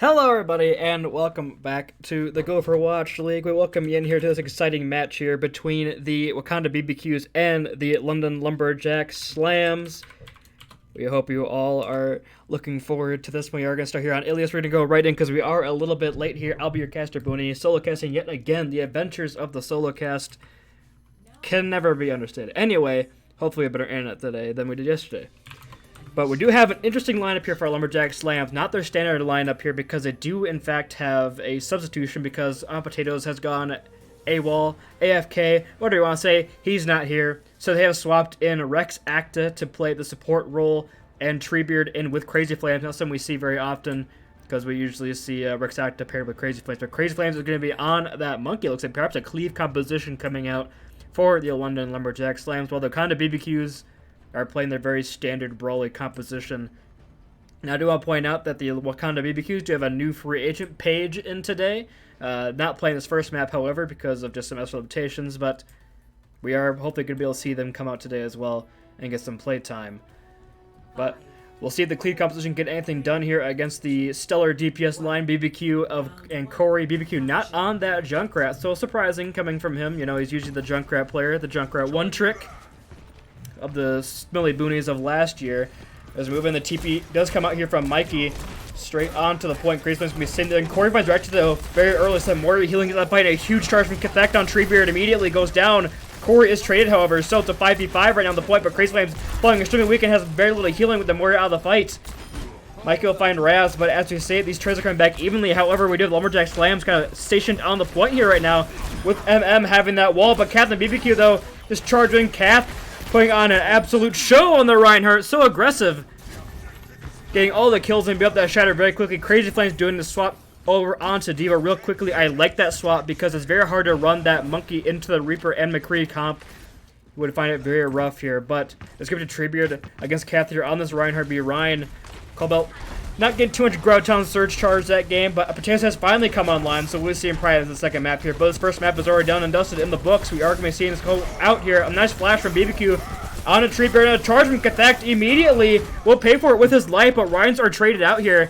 Hello everybody and welcome back to the Gopherwatch League. We welcome you in here to this exciting match here between the Wakanda BBQs and the London Lumberjackslams. We hope you all are looking forward to this one. We are going to start here on Ilias. We're going to go right in because we are a little bit late here. I'll be your caster, Booney. Solo casting yet again. The adventures of the solo cast can never be understood. Anyway, hopefully a better internet today than we did yesterday. But we do have an interesting lineup here for our Lumberjackslams. Not their standard lineup here because they do, in fact, have a substitution because On Potatoes has gone AWOL, AFK, whatever you want to say. He's not here. So they have swapped in Rex Acta to play the support role and Treebeard in with Crazy Flames. Not something we see very often because we usually see Rex Acta paired with Crazy Flames. But Crazy Flames is going to be on that monkey. It looks like perhaps a cleave composition coming out for the London Lumberjackslams, while the Wakanda BBQs are playing their very standard brawly composition. Now, I do want to point out that the Wakanda BBQs do have a new free agent page in today. Not playing this first map, however, because of just some extra limitations, but we are hopefully going to be able to see them come out today as well and get some play time. But we'll see if the cleave composition get anything done here against the stellar DPS line BBQ and Corey. BBQ not on that Junkrat, so surprising coming from him. You know, he's usually the Junkrat player, the Junkrat one trick of the Smelly Boonies of last year. As we move in, the TP does come out here from Mikey, straight on to the point. Crazy Flames going to be sitting there, and Corey finds right to the very early step. Mori healing that fight, a huge charge from Kathek on Treebeard immediately goes down. Corey is traded, however, so it's a 5v5 right now on the point, but Crazy Flames following extremely weak and has very little healing with the Mori out of the fight. Mikey will find Raz, but as we say, these trades are coming back evenly. However, we do have Lumberjackslams kind of stationed on the point here right now, with MM having that wall, but Kath and BBQ, though, just charging Kath, putting on an absolute show on the Reinhardt. So aggressive. Getting all the kills and be up that shatter very quickly. Crazy Flames doing the swap over onto D.Va real quickly. I like that swap because it's very hard to run that monkey into the Reaper and McCree comp. You would find it very rough here. But let's give it to Treebeard against Kath here on this Reinhardt B. Ryan. Cobalt not getting too much Growtown Surge charge that game, but Potatoes has finally come online, so we'll see him probably in the second map here. But this first map is already done and dusted in the books. We are going to be seeing this go out here. A nice flash from BBQ on a Treebeard and a charge from Kathak immediately. Will pay for it with his life, but Ryans are traded out here.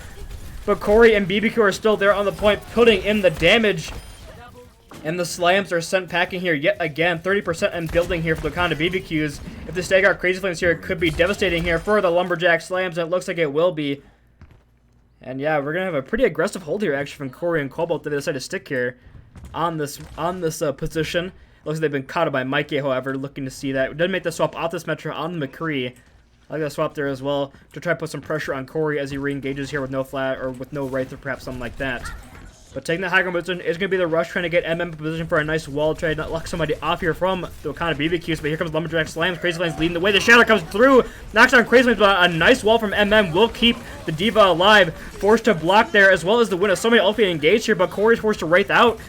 But Corey and BBQ are still there on the point, putting in the damage. And the Slams are sent packing here yet again. 30% and building here for the Wakanda BBQs. If the stagger Crazy Flames here, it could be devastating here for the Lumberjackslams, and it looks like it will be. And yeah, we're gonna have a pretty aggressive hold here actually from Corey and Cobalt that they decide to stick here on this position. Looks like they've been caught by Mikey, however, looking to see that. Doesn't make the swap off this Metro on the McCree. I like that swap there as well to try to put some pressure on Corey as he re-engages here with no flat or with no Wraith or perhaps something like that. But taking the high ground position is going to be the rush, trying to get MM in position for a nice wall, try to not lock somebody off here from the Wakanda BBQs. But here comes Lumberjackslams. Crazy Flames leading the way. The Shadow comes through, knocks down Crazy Flames, but a nice wall from MM will keep the D.Va alive. Forced to block there, as well as the win of so many ultimate engaged here, but Corey's forced to Wraith out.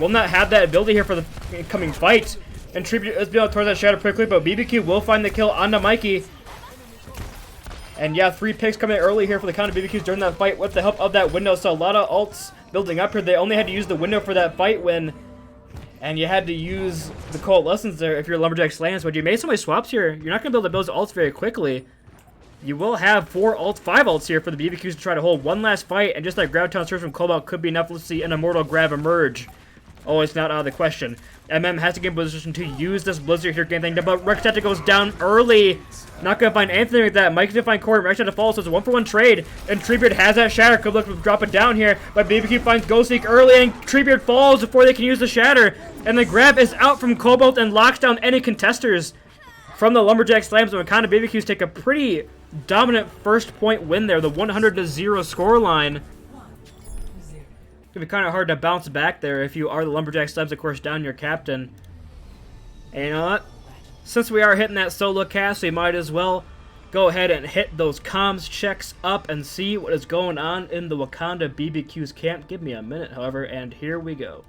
Will not have that ability here for the incoming fight. And Tribute is being able to towards that Shadow pretty quick, but BBQ will find the kill onto Mikey. And yeah, 3 picks coming early here for the Wakanda BBQs during that fight with the help of that window. So a lot of ults building up here. They only had to use the window for that fight win, and you had to use the coalescence there if you're Lumberjackslams. But you made so many swaps here, you're not going to be able to build those ults very quickly. You will have 5 ults here for the BBQs to try to hold one last fight, and just like Grab-Town Surge from Cobalt could be enough to see an Immortal Grab emerge. Oh, it's not out of the question. MM has to get in position to use this Blizzard here, getting thing done, but Rexetta goes down early. Not going to find anything like that. Mike's going to find Corey. Rexetta falls, so it's a 1-for-1 trade. And Treebeard has that Shatter. Could look to drop it down here, but BBQ finds Ghostseek early, and Treebeard falls before they can use the Shatter. And the grab is out from Cobalt and locks down any contesters from the Lumberjackslams. And Wakanda BBQs take a pretty dominant first point win there, the 100-0 scoreline. It's going to be kind of hard to bounce back there if you are the Lumberjackslams, of course, down your captain. And you know what? Since we are hitting that solo cast, we might as well go ahead and hit those comms checks up and see what is going on in the Wakanda BBQ's camp. Give me a minute, however, and here we go.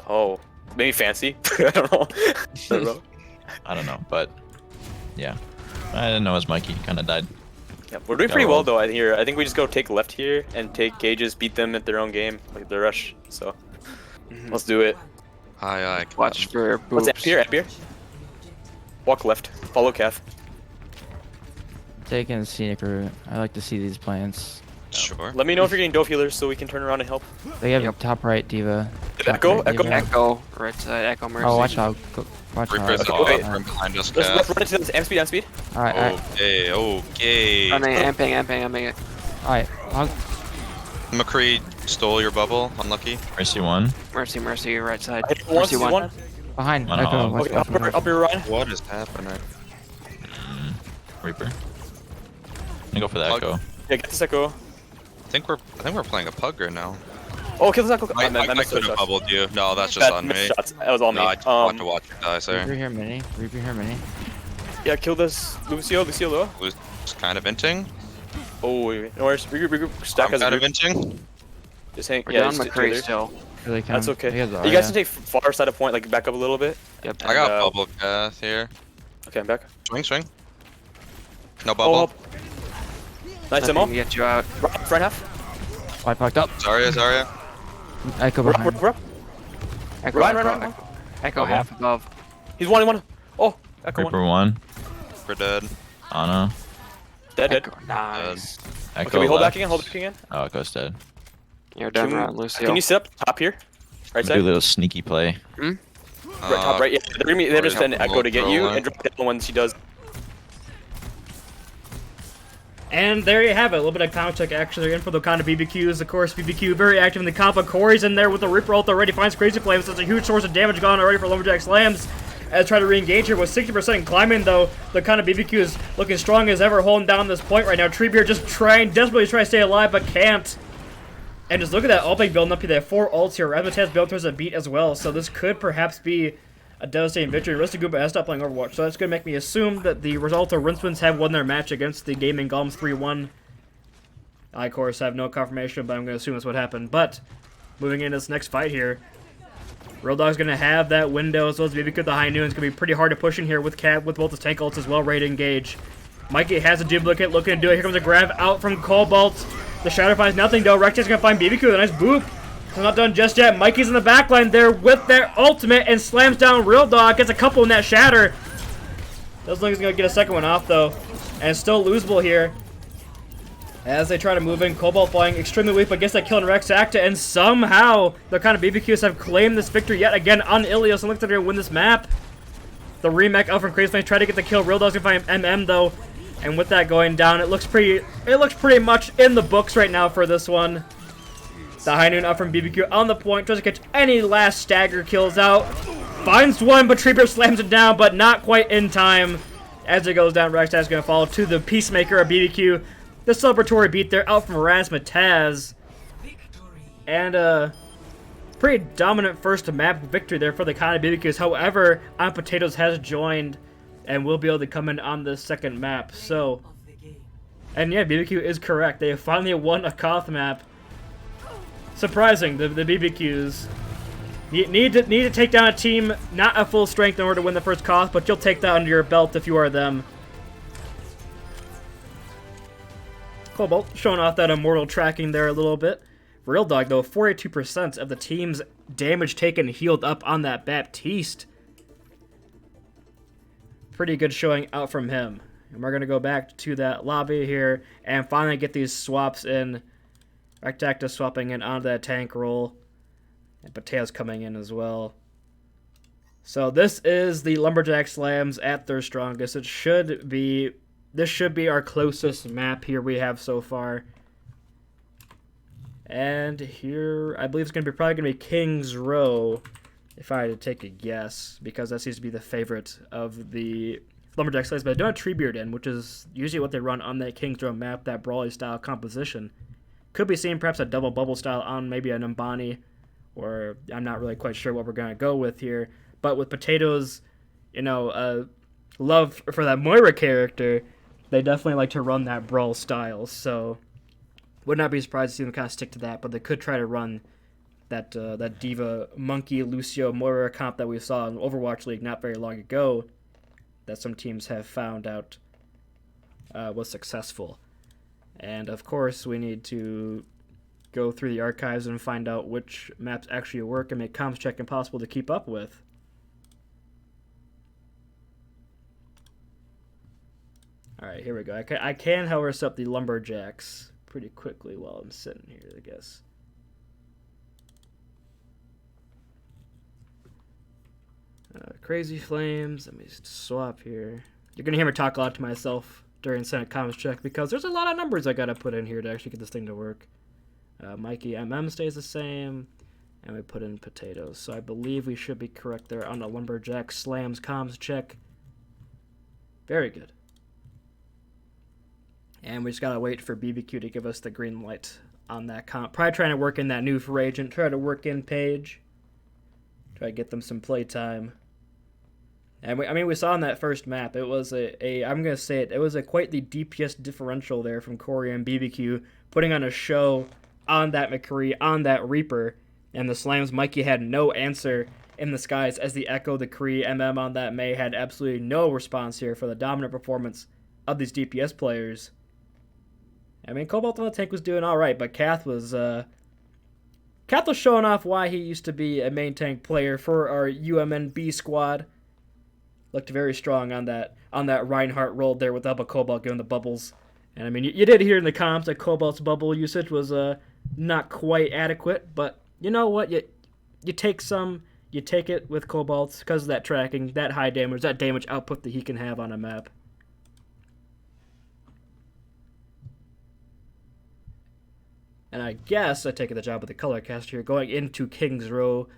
Oh, maybe fancy? I don't know. I don't know, but yeah. I didn't know as Mikey kind of died. Yeah, we're doing pretty well though here. I think we just go take left here and take cages, beat them at their own game, like the rush. So let's do it. Aye, Watch for boobs. What's up here? Walk left. Follow Kath. Taking a scenic route. I like to see these plans. Sure. Let me know if you're getting dove healers so we can turn around and help. They have top right D.Va. Echo, Right, Echo. D.Va. Echo, right side, Echo Mercy. Oh, watch out. Watch Reaper's out. off wait. from behind us, Let's Cat. run into this. Amp speed, amp speed. Alright, Okay, okay. Running, amping it. alright. McCree stole your bubble. Unlucky. Mercy 1. Mercy, right side. I hit once, Mercy he's one. Behind. One Echo. hog. Watch Okay, out. up your Ryan. What is happening? Reaper. I'm gonna go for the Pug. Echo. Yeah, get this Echo. I think we're playing a pug right now. Oh, kill this Echo. I missed could those have shots. bubbled you. No, that's just on Missed me. shots. That was all me. No, I just want to watch you die, Reaper sir. here, mini. Reaper here, mini. Yeah, kill this Lucio low. Who's kind of inting? Oh, wait. No worries. Regroup. Stack I'm as a kind of group. inting. Just hang. We're Yeah, down just McCree together. still. Really can. That's okay. He has You Arya. guys can take far side of point, like back up a little bit. Yep. I got And, bubble path here. Okay, I'm back. Swing. No Oh, bubble. nice Nothing demo. to get you out. Front half. I fucked up. Zarya. Echo We're up. behind. We're up. Echo, Ryan. Echo half above. He's one. Oh, Echo Reaper one. 1. We're dead. Ana. Dead. Echo, nice. Echo Okay, we hold left. back again. Hold back again. Oh, Echo's dead. You're done, Can- Ron, Lucio. Can you sit up top here? Right Do a side. little sneaky play. Right, top right. Yeah, they're just send Echo to get you rolling. and drop down when she does. And there you have it, a little bit of counter check action. They're in for the Wakanda BBQs. Of course, BBQ very active in the comp. Corey's in there with the Reaper ult already. Finds Crazy Flames. That's a huge source of damage gone already for Lumberjackslams. As try to re-engage here with 60% climbing, though. The kind of BBQ is looking strong as ever, holding down this point right now. Treebeard just desperately trying to stay alive, but can't. And just look at that ult building up here. They have 4 ults here. Razzmatazz built towards a beat as well, so this could perhaps be a devastating victory. Ristaguba has stopped playing Overwatch, so that's going to make me assume that the result of Rinsmans have won their match against the Gaming Golems 3-1. I, of course, have no confirmation, but I'm going to assume that's what happened. But, moving into this next fight here, Real Dog's going to have that window, as well as BBQ at the high noon. It's going to be pretty hard to push in here with Cat, with both his tank ults as well, ready to engage. Mikey has a duplicate, looking to do it. Here comes a grab out from Cobalt. The Shadow finds nothing, though. Recta's going to find BBQ with a nice boop. It's not done just yet. Mikey's in the backline there with their ultimate and slams down Real Dog. Gets a couple in that shatter. Doesn't look like he's going to get a second one off, though. And still losable here. As they try to move in, Cobalt flying extremely weak, but gets that kill on Rex Acta, and somehow the kind of BBQs have claimed this victory yet again on Ilios, and looks like they're going to win this map. The remake out from Crazy Flames try to get the kill. Real Dog's going to find MM, though. And with that going down, it looks pretty much in the books right now for this one. The high noon up from BBQ on the point, tries to catch any last stagger kills out. Finds one, but Treebeard slams it down, but not quite in time. As it goes down, Rextaz is going to fall to the Peacemaker of BBQ. The celebratory beat there out from Razzmatazz. And pretty dominant first map victory there for the kind of BBQs. However, On Potatoes has joined and will be able to come in on the second map. So, and yeah, BBQ is correct. They have finally won a Koth map. Surprising, the BBQs. Need to take down a team not at full strength in order to win the first Koth, but you'll take that under your belt if you are them. Cobalt showing off that immortal tracking there a little bit. Real Dog, though, 42% of the team's damage taken healed up on that Baptiste. Pretty good showing out from him. And we're going to go back to that lobby here and finally get these swaps in. Rectacta swapping in onto that tank roll. And Patea's coming in as well. So this is the Lumberjackslams at their strongest. This should be our closest map here we have so far. And here, I believe it's probably going to be King's Row, if I had to take a guess, because that seems to be the favorite of the Lumberjackslams. But I don't have Treebeard in, which is usually what they run on that King's Row map, that brawly style composition. Could be seeing perhaps a double bubble style on maybe an Umbani, or I'm not really quite sure what we're going to go with here. But with Potatoes, love for that Moira character, they definitely like to run that brawl style, so would not be surprised to see them kind of stick to that, but they could try to run that Diva, Monkey, Lucio, Moira comp that we saw in Overwatch League not very long ago, that some teams have found out was successful. And of course, we need to go through the archives and find out which maps actually work and make comms check impossible to keep up with. Alright, here we go. I can, however, set up the Lumberjacks pretty quickly while I'm sitting here, I guess. Crazy Flames. Let me swap here. You're going to hear me talk a lot to myself during Senate Comms check because there's a lot of numbers I got to put in here to actually get this thing to work. Mikey MM stays the same, and we put in potatoes. So I believe we should be correct there on the Lumberjackslams comms check. Very good. And we just got to wait for BBQ to give us the green light on that comp. Probably trying to work in that new for agent. Try to work in Page. Try to get them some play time. And we saw on that first map, it was I'm going to say it was quite the DPS differential there from Corey and BBQ, putting on a show on that McCree, on that Reaper, and the Slams Mikey had no answer in the skies as the Echo, the Kree, MM on that May had absolutely no response here for the dominant performance of these DPS players. I mean, Cobalt on the tank was doing all right, but Kath was showing off why he used to be a main tank player for our UMNB squad. Looked very strong on that Reinhardt rolled there without a Cobalt giving the bubbles. And I mean, you did hear in the comps that Cobalt's bubble usage was not quite adequate, but you know what? You take it with Cobalt's because of that tracking, that high damage, that damage output that he can have on a map. And I guess I take the job with the color cast here. Going into King's Row,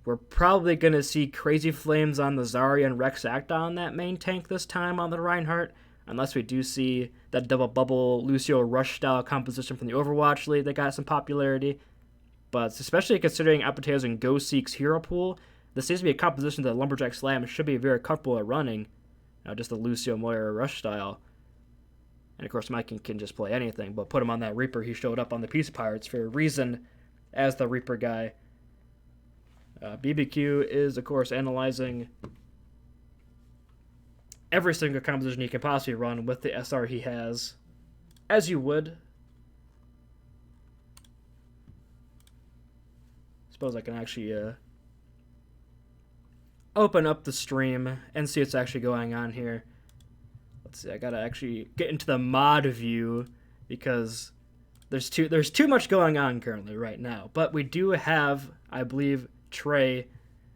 we're probably going to see Crazy Flames on the Zarya and Rex Acta on that main tank this time on the Reinhardt. Unless we do see that double bubble Lucio Rush style composition from the Overwatch League that got some popularity. But especially considering Apotato's and GoSeek's hero pool, this seems to be a composition that Lumberjackslams should be very comfortable at running. Just the Lucio Moira Rush style. And of course, Mike can just play anything, but put him on that Reaper. He showed up on the Peace Pirates for a reason as the Reaper guy. BBQ is, of course, analyzing every single composition he can possibly run with the SR he has, as you would. Suppose I can actually open up the stream and see what's actually going on here. Let's see, I gotta actually get into the mod view because there's too much going on currently right now. But we do have, I believe, Trey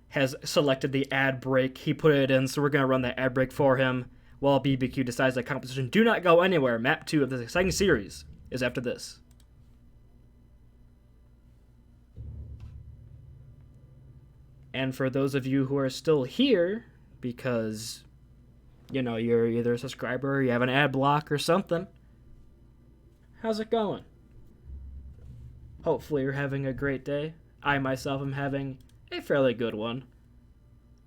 has selected the ad break. He put it in, so we're gonna run that ad break for him while BBQ decides that composition. Do not go anywhere. Map 2 of this exciting series is after this. And for those of you who are still here, because you're either a subscriber or you have an ad block or something, how's it going? Hopefully you're having a great day. I myself am having a fairly good one.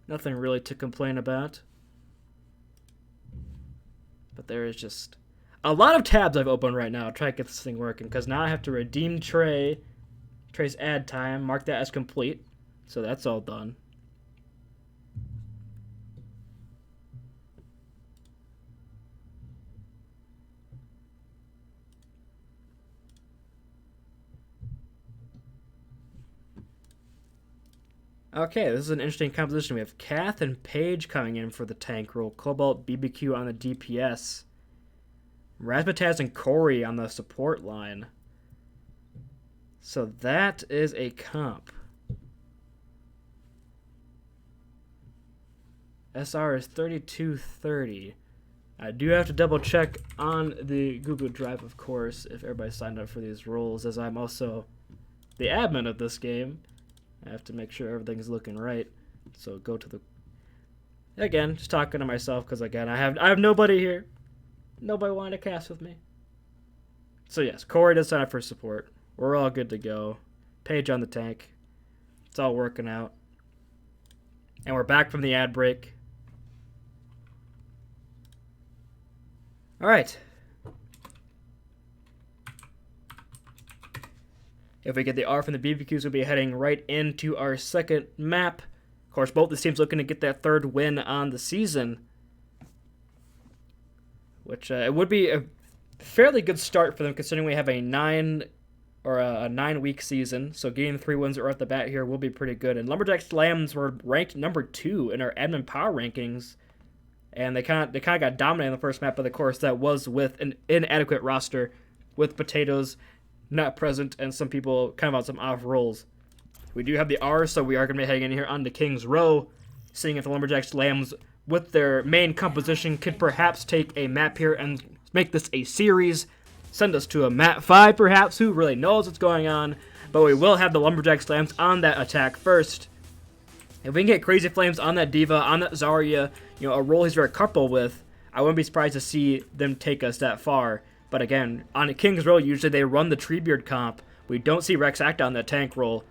Nothing really to complain about. But there is just a lot of tabs I've opened right now to try to get this thing working, because now I have to redeem Trey's ad time, mark that as complete. So that's all done. Okay, this is an interesting composition. We have Kath and Page coming in for the tank role. Cobalt, BBQ on the DPS. Razmataz and Corey on the support line. So that is a comp. SR is 3230. I do have to double check on the Google Drive, of course, if everybody signed up for these roles, as I'm also the admin of this game. I have to make sure everything's looking right. So go to the... Again, just talking to myself, because again, I have nobody here. Nobody wanted to cast with me. So yes, Corey does sign up for support. We're all good to go. Page on the tank. It's all working out. And we're back from the ad break. Alright. If we get the R from the BBQs, we'll be heading right into our second map. Of course, both the teams looking to get that third win on the season. Which it would be a fairly good start for them, considering we have a 9-week season. So getting 3 wins right off the bat here will be pretty good. And Lumberjackslams were ranked number 2 in our admin power rankings. And they kind of got dominated in the first map, but of course that was with an inadequate roster with potatoes not present and some people kind of on some off rolls. We do have the R, so we are going to be heading in here on the King's Row, seeing if the Lumberjackslams, with their main composition, could perhaps take a map here and make this a series. Send us to a map 5, perhaps. Who really knows what's going on? But we will have the Lumberjackslams on that attack first. If we can get Crazy Flames on that Diva, on that Zarya, a role he's very comfortable with, I wouldn't be surprised to see them take us that far. But again, on a King's Row, usually they run the Treebeard comp. We don't see Rex Acta on that tank role.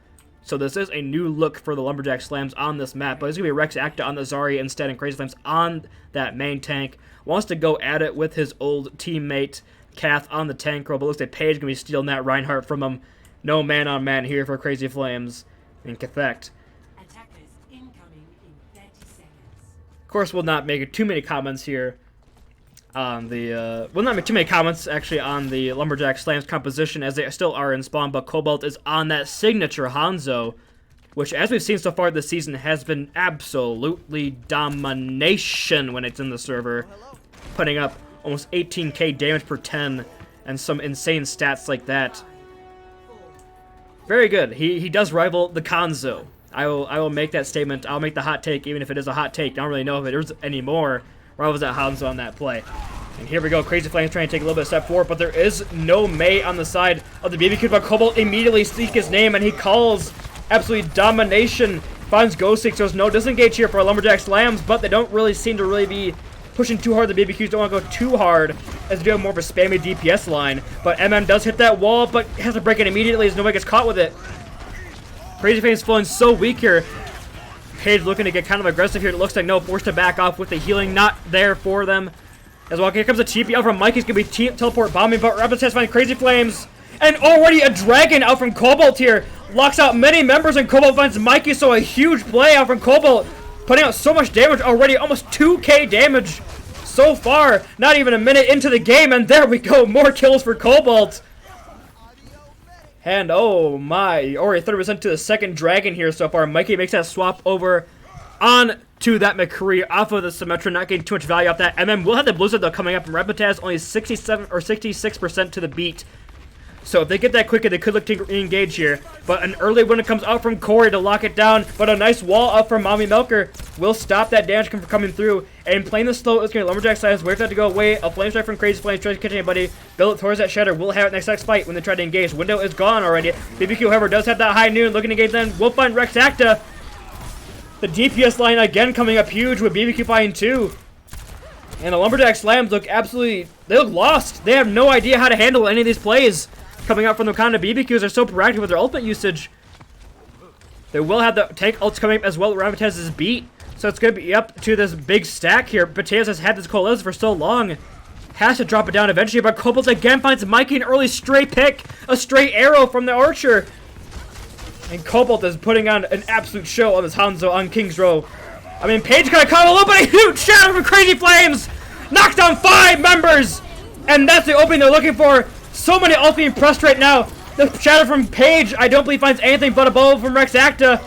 So this is a new look for the Lumberjackslams on this map. But it's going to be Rex Acta on the Zarya instead and Crazy Flames on that main tank. Wants to go at it with his old teammate, Kath, on the tank role. But looks like Paige going to be stealing that Reinhardt from him. No man-on-man here for Crazy Flames and Cathect. Of course, we'll not make too many comments here on the, we'll not make too many comments, actually, on the Lumberjackslams composition, as they still are in spawn, but Cobalt is on that signature Hanzo, which, as we've seen so far this season, has been absolutely domination when it's in the server, putting up almost 18k damage per 10, and some insane stats like that. Very good. He does rival the Kanzo. I will make that statement. I'll make the hot take, even if it is a hot take. I don't really know if it is anymore. Rivals that Hanzo on that play. And here we go. Crazy Flames trying to take a little bit of step forward, but there is no Mei on the side of the BBQ. But Cobalt immediately speaks his name, and he calls absolutely domination. Finds Ghost Seek, so there's no disengage here for Lumberjackslams, but they don't really seem to really be pushing too hard. The BBQs don't want to go too hard, as they do have more of a spammy DPS line. But MM does hit that wall, but has to break it immediately as nobody gets caught with it. Crazy Flames flowing so weak here. Paige looking to get kind of aggressive here. It looks like no, forced to back off with the healing not there for them. As well, here comes a TP out from Mike. He's going to be teleport bombing, but Rapid test find Crazy Flames. And already a dragon out from Cobalt here. Locks out many members, and Cobalt finds Mikey, so a huge play out from Cobalt. Putting out so much damage already, almost 2k damage so far. Not even a minute into the game, and there we go. More kills for Cobalt. And oh my, already 30% to the second dragon here so far. Mikey makes that swap over on to that McCree off of the Symmetra, not getting too much value off that. MM will have the Blizzard though coming up, and Repetaz only 67 or 66% to the beat. So if they get that quicker, they could look to re-engage here. But an early winner comes out from Corey to lock it down. But a nice wall up from Mommy Milker will stop that damage from coming through. And playing this slow, it's going to Lumberjackslams. Wait for that to go away. A flame strike from Crazy Flames tries to catch anybody. Build it towards that Shatter. We'll have it next fight when they try to engage. Window is gone already. BBQ, however, does have that high noon. Looking to engage then. We'll find Rex Acta. The DPS line again coming up huge with BBQ fighting 2. And the Lumberjackslams look absolutely, they look lost. They have no idea how to handle any of these plays coming out from the Wakanda BBQs. Are so proactive with their ultimate usage. They will have the tank ults coming up as well. Ramatez is beat. So it's going to be up to this big stack here. Potatoes has had this Coalesce for so long. Has to drop it down eventually. But Cobalt again finds Mikey an early stray pick. A stray arrow from the Archer. And Cobalt is putting on an absolute show on this Hanzo on King's Row. I mean, Paige got caught a little bit of huge shadow from Crazy Flames. Knocks down 5 members. And that's the opening they're looking for. So many ults being pressed right now. The shadow from Paige, I don't believe finds anything but a bow from Rex Acta.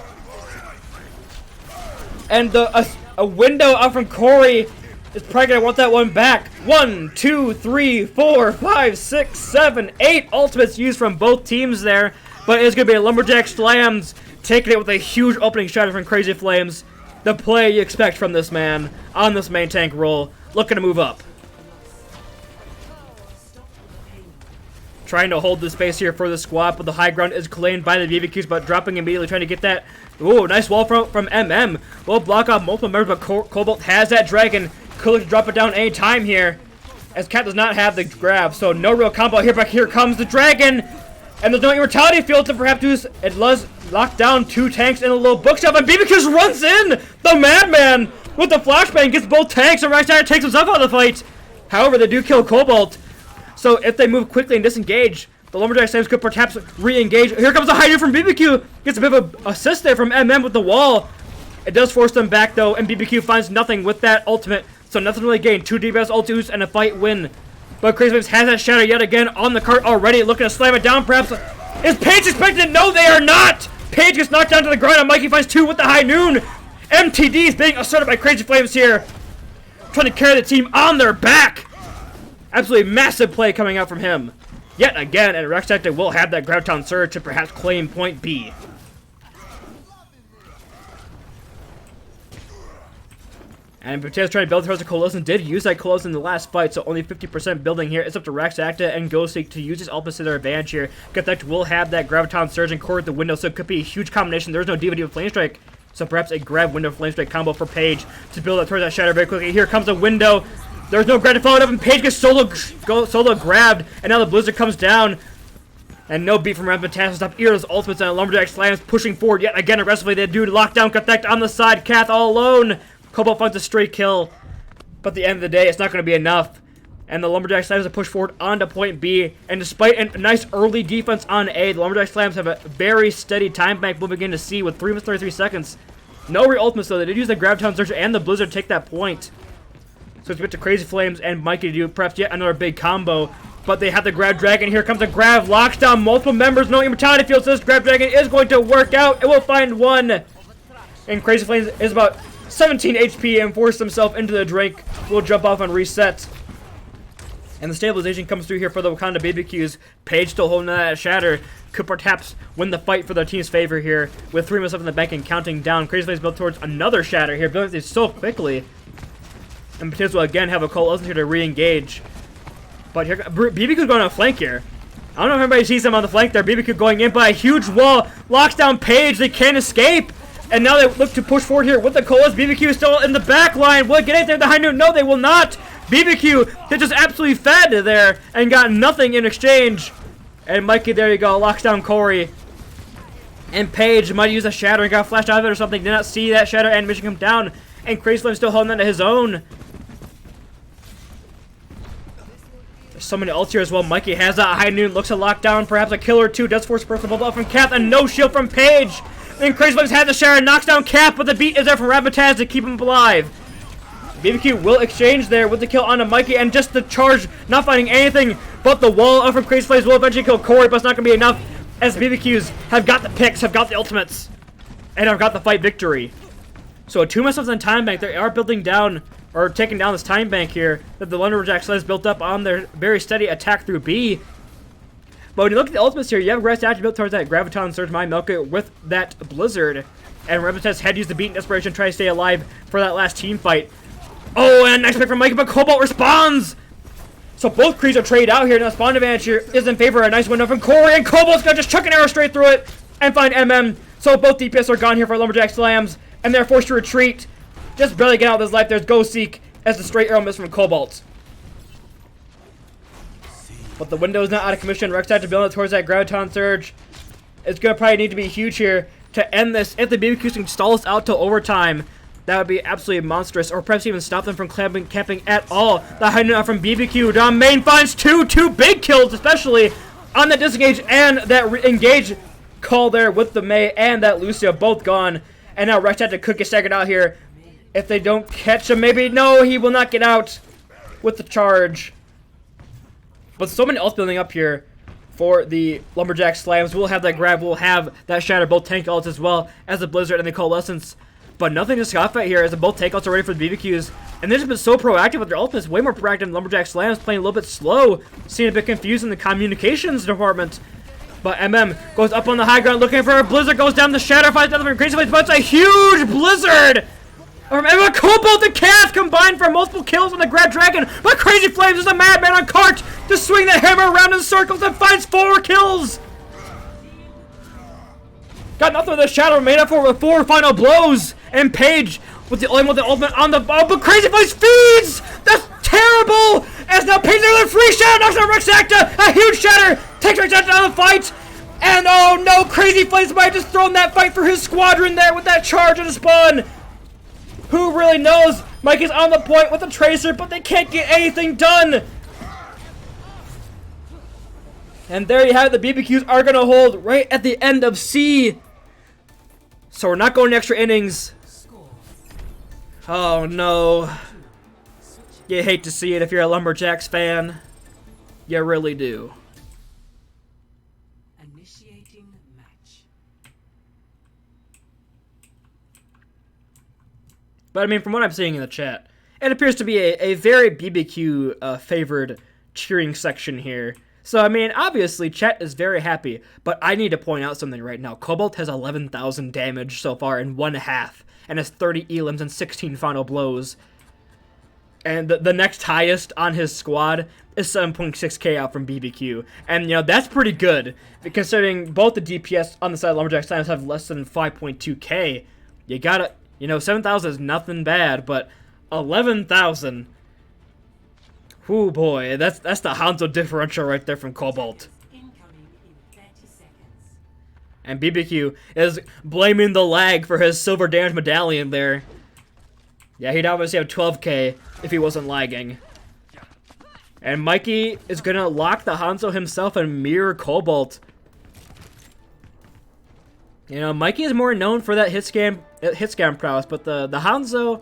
And a window out from Corey is probably going to want that one back. 1, 2, 3, 4, 5, 6, 7, 8 ultimates used from both teams there. But it's going to be a Lumberjackslams taking it with a huge opening shadow from Crazy Flames. The play you expect from this man on this main tank role. Looking to move up. Trying to hold the space here for the squad, but the high ground is claimed by the BBQs, but dropping immediately, trying to get that. Ooh, nice wall from MM. Will block off multiple members, but Cobalt has that dragon. Could look to drop it down any time here, as Cat does not have the grab, so no real combo here, but here comes the dragon. And there's no immortality field to perhaps use. It does lock down 2 tanks in a little bookshelf, and BBQs runs in! The Madman with the flashbang gets both tanks, and right side takes himself out of the fight. However, they do kill Cobalt. So if they move quickly and disengage, the Lumberjackslams could perhaps re-engage. Here comes a high from BBQ. Gets a bit of an assist there from MM with the wall. It does force them back though, and BBQ finds nothing with that ultimate. So nothing really gained. 2 DPS ultus and a fight win. But Crazy Flames has that shadow yet again on the cart already, looking to slam it down perhaps. Is Paige expected? No, they are not! Paige gets knocked down to the ground, and Mikey finds 2 with the high noon. MTD is being asserted by Crazy Flames here. Trying to carry the team on their back. Absolutely massive play coming out from him. yet again, and Rexacta will have that Graviton Surge to perhaps claim point B. And Potatoes trying to build towards the Colossus did use that Colossus in the last fight, so only 50% building here. It's up to Rexacta and Ghostseek to use his ultimate to their advantage here. Gotect will have that Graviton Surge and core at the window, so it could be a huge combination. There's no D.Va Flame Strike, so perhaps a grab window Flame Strike combo for Paige to build up towards that shatter very quickly. Here comes a window. There's no grab to follow it up, and Paige gets solo grabbed, and now the Blizzard comes down. And no beat from Razzmatazz to stop either of those ultimates, and Lumberjackslams pushing forward yet again aggressively. They do lock down Gotect on the side. Kath all alone. Cobalt finds a straight kill, but at the end of the day, it's not going to be enough. And the Lumberjackslams have pushed forward onto point B. And despite a nice early defense on A, the Lumberjackslams have a very steady time bank moving into C with 3 minutes 33 seconds. No real ultimates though. They did use the Graviton Surge and the Blizzard to take that point. So it's a bit to Crazy Flames and Mikey to do perhaps yet another big combo. But they have the Grab Dragon. Here comes a Grab. Locks down multiple members. No immortality field. So this Grab Dragon is going to work out. It will find one. And Crazy Flames is about 17 HP and forced himself into the drink. Will jump off and reset. And the stabilization comes through here for the Wakanda BBQs. Paige still holding that shatter. Could perhaps win the fight for their team's favor here. With 3 minutes left in the bank and counting down. Crazy Flames built towards another shatter here. Building this so quickly. And Potatoes will again have a Colt here to re-engage. But here, BBQ's going on a flank here. I don't know if everybody sees them on the flank there. BBQ going in by a huge wall. Locks down Paige. They can't escape. And now they look to push forward here with the Colas. BBQ is still in the back line. Will it get anything behind noon? No, they will not. BBQ is just absolutely fed there and got nothing in exchange. And Mikey, there you go, locks down Corey. And Paige might use a shatter and got flashed out of it or something. Did not see that shatter animation come down. And Crazy Flame still holding on to his own. There's so many ults here as well. Mikey has that high noon, looks to lock down. Perhaps a kill or two. Does force a personal bubble up from Kath and no shield from Paige. And Crazy Flames had the shatter, knocks down Kath, but the beat is there from Razzmatazz to keep him alive. BBQ will exchange there with the kill onto Mikey, and just the charge, not finding anything but the wall up from Crazy Flames will eventually kill Corey, but it's not going to be enough as BBQs have got the picks, have got the ultimates, and have got the fight victory. So 2 minutes left in the time bank. They are building down, or taking down this time bank here that the Lumberjackslams built up on their very steady attack through B. But when you look at the ultimates here, you have Rexacta built towards that Graviton Surge Mind Milk It with that Blizzard. And Razzmatazz had used the beat in desperation to try to stay alive for that last team fight. Oh, and a nice pick from Mikey, but Cobalt responds! So both creeds are traded out here, and the spawn advantage here is in favor of a nice window from Corey, and Cobalt's gonna just chuck an arrow straight through it and find MM. So both DPS are gone here for Lumberjackslams, and they're forced to retreat. Just barely get out of this life. There's Ghostseek as the straight arrow miss from Cobalt. But the window is not out of commission. Rexacta building towards that Graviton Surge. It's going to probably need to be huge here to end this. If the BBQs can stall us out till overtime, that would be absolutely monstrous. Or perhaps even stop them from camping at all. The high note from BBQ. Down main finds two big kills, especially on that disengage and that engage call there with the Mei and that Lucia, both gone. And now Rexacta could get staggered out here. If they don't catch him, maybe. No, he will not get out with the charge. But so many ults building up here for the Lumberjackslams. We'll have that grab, we'll have that shatter, both tank ults as well as the Blizzard and the Coalescence. But nothing to scoff at here as the both tank ults are ready for the BBQs. And they've just been so proactive with their ultimates, way more proactive than Lumberjackslams, playing a little bit slow, seeming a bit confused in the communications department. But MM goes up on the high ground looking for a Blizzard, goes down the shatter, finds another from Crazy Flames, but it's a huge Blizzard! And a Cobalt and Kath combined for multiple kills on the Grab Dragon, but Crazy Flames is a madman on cart to swing that hammer around in circles and finds 4 kills! Got nothing with the shadow, made up for with 4 final blows, and Paige with the ultimate on the ball, but Crazy Flames feeds! That's terrible! As now Paige another free shatter, knocks out Rexacta, a huge shatter, takes Rexacta out of the fight, and oh no, Crazy Flames might have just thrown that fight for his squadron there with that charge on the spawn! Who really knows? Mike is on the point with the Tracer, but they can't get anything done! And there you have it, the BBQs are going to hold right at the end of C. So we're not going to extra innings. Oh no. You hate to see it if you're a Lumberjacks fan. You really do. Initiating match. But I mean, from what I'm seeing in the chat, it appears to be a very BBQ favored cheering section here. So, I mean, obviously, Chet is very happy, but I need to point out something right now. Cobalt has 11,000 damage so far in 1/2, and has 30 elims and 16 final blows. And the next highest on his squad is 7.6k out from BBQ. And, that's pretty good, considering both the DPS on the side of Lumberjackslams have less than 5.2k. You gotta, 7,000 is nothing bad, but 11,000... Whoo boy, that's the Hanzo differential right there from Cobalt. Incoming in 30 seconds. And BBQ is blaming the lag for his silver damage medallion there. Yeah, he'd obviously have 12k if he wasn't lagging. And Mikey is gonna lock the Hanzo himself and mirror Cobalt. Mikey is more known for that hit scan prowess, but the Hanzo,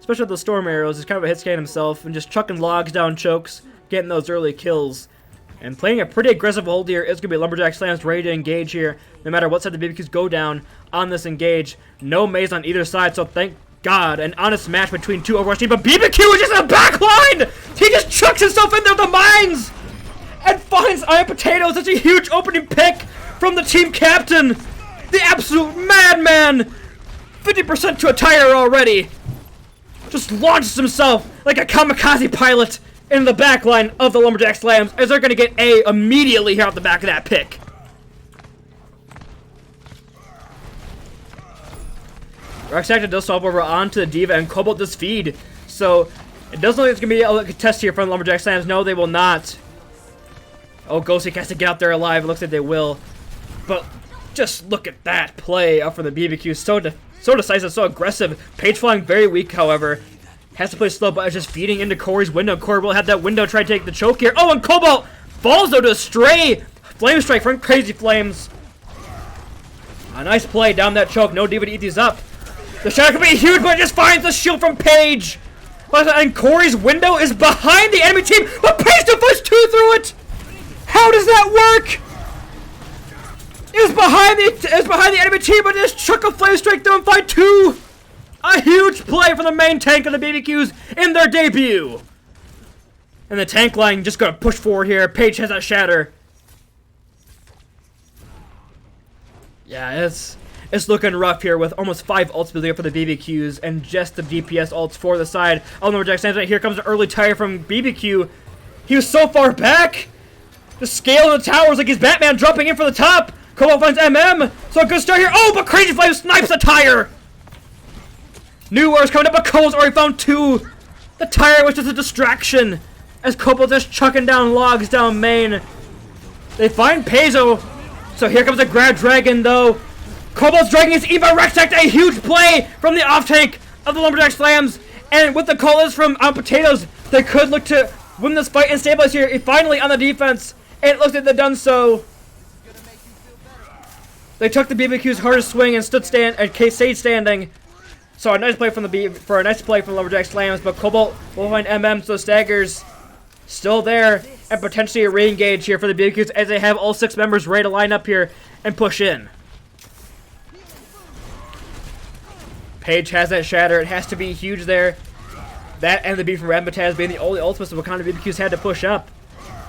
especially with the storm arrows, is kind of a hit scan himself and just chucking logs down chokes, getting those early kills. And playing a pretty aggressive hold here. It's going to be Lumberjackslams ready to engage here, no matter what side the BBQs go down on this engage. No maze on either side, so thank God. An honest match between two Overwatch teams, but BBQ is just in the back line! He just chucks himself in there with the mines! And finds Iron Potatoes. That's a huge opening pick from the team captain! The absolute madman! 50% to a tire already! Just launches himself like a kamikaze pilot in the back line of the Lumberjackslams, as they're going to get A immediately here off the back of that pick. Rexacta does swap over onto the Diva, and Cobalt does feed. So, it doesn't look like it's going to be a contest here from the Lumberjackslams. No, they will not. Oh, Ghosty has to get out there alive. It looks like they will. But just look at that play up from the BBQ. So decisive, so aggressive. Page flying very weak, however. Has to play slow, but is just feeding into Corey's window. Corey will have that window try to take the choke here. Oh, and Cobalt falls, though, to a stray flame strike from Crazy Flames. A nice play down that choke. No Diva to eat these up. The shot could be huge, but it just finds the shield from Page. And Corey's window is behind the enemy team, but Page still puts 2 through it. How does that work? It was behind the enemy team, but just chuck a flame strike through and find 2. A huge play from the main tank of the BBQs in their debut. And the tank line just gonna push forward here. Page has that shatter. Yeah, it's looking rough here with almost 5 ults building up for the BBQs and just the DPS ults for the side. Oh, Lumberjackslams right here comes an early tire from BBQ. He was so far back. The scale of the towers like he's Batman dropping in for the top. Cobalt finds MM, so a good start here. Oh, but Crazy Flame snipes the tire. New War's coming up, but Cobalt's already found 2. The tire was just a distraction as Cobalt just chucking down logs down main. They find Pezo, so here comes a Grab Dragon though. Cobalt's dragging his Eva Rexact, a huge play from the off tank of the Lumberjackslams, and with the calls from Potatoes, they could look to win this fight and stabilize here. Finally on the defense, and it looks like they've done so. They took the BBQ's hardest swing and stayed standing. So a nice play from the Lumberjackslams, but Cobalt will find MM, so Staggers still there, and potentially a re-engage here for the BBQs as they have all 6 members ready to line up here and push in. Page has that shatter. It has to be huge there. That and the beat from Ramataz being the only ultimates the Wakanda BBQs had to push up.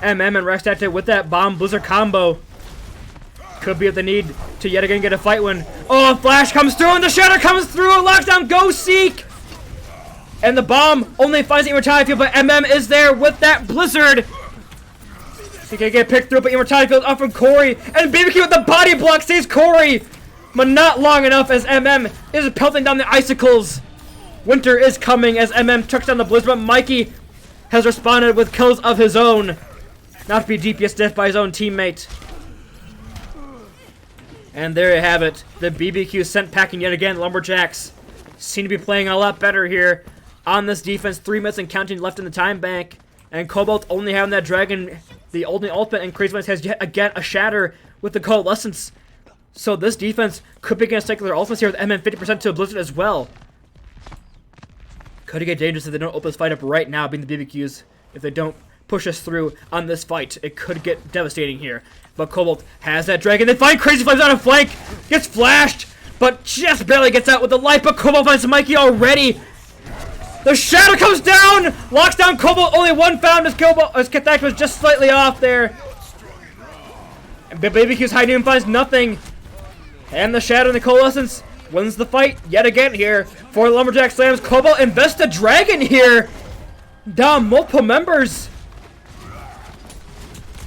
MM and Rexacta with that bomb blizzard combo. Could be what they need to yet again get a fight win. Oh, a flash comes through and the shatter comes through. A lockdown, go Seek. And the bomb only finds the immortality field, but MM is there with that blizzard. He can get picked through, but immortality field up from Corey. And BBQ with the body block saves Corey. But not long enough as MM is pelting down the icicles. Winter is coming as MM chucks down the blizzard, but Mikey has responded with kills of his own. Not to be DPS death by his own teammate. And there you have it. The BBQ sent packing yet again. Lumberjacks seem to be playing a lot better here on this defense. 3 minutes and counting left in the time bank. And Cobalt only having that dragon, the only ultimate, and Crazy Flames has yet again a shatter with the Coalescence. So this defense could begin a secular ultimates here with MM 50% to a blizzard as well. Could get dangerous if they don't open this fight up right now, being the BBQs. If they don't push us through on this fight, it could get devastating here. But Cobalt has that dragon. They find Crazy Flames on a flank. Gets flashed, but just barely gets out with the life. But Cobalt finds Mikey already. The shadow comes down, locks down Cobalt. Only one found as Cathect was just slightly off there. And BBQ's High Noon finds nothing. And the shadow and the Coalescence wins the fight yet again here for Lumberjackslams. Cobalt invests the dragon here. Down multiple members.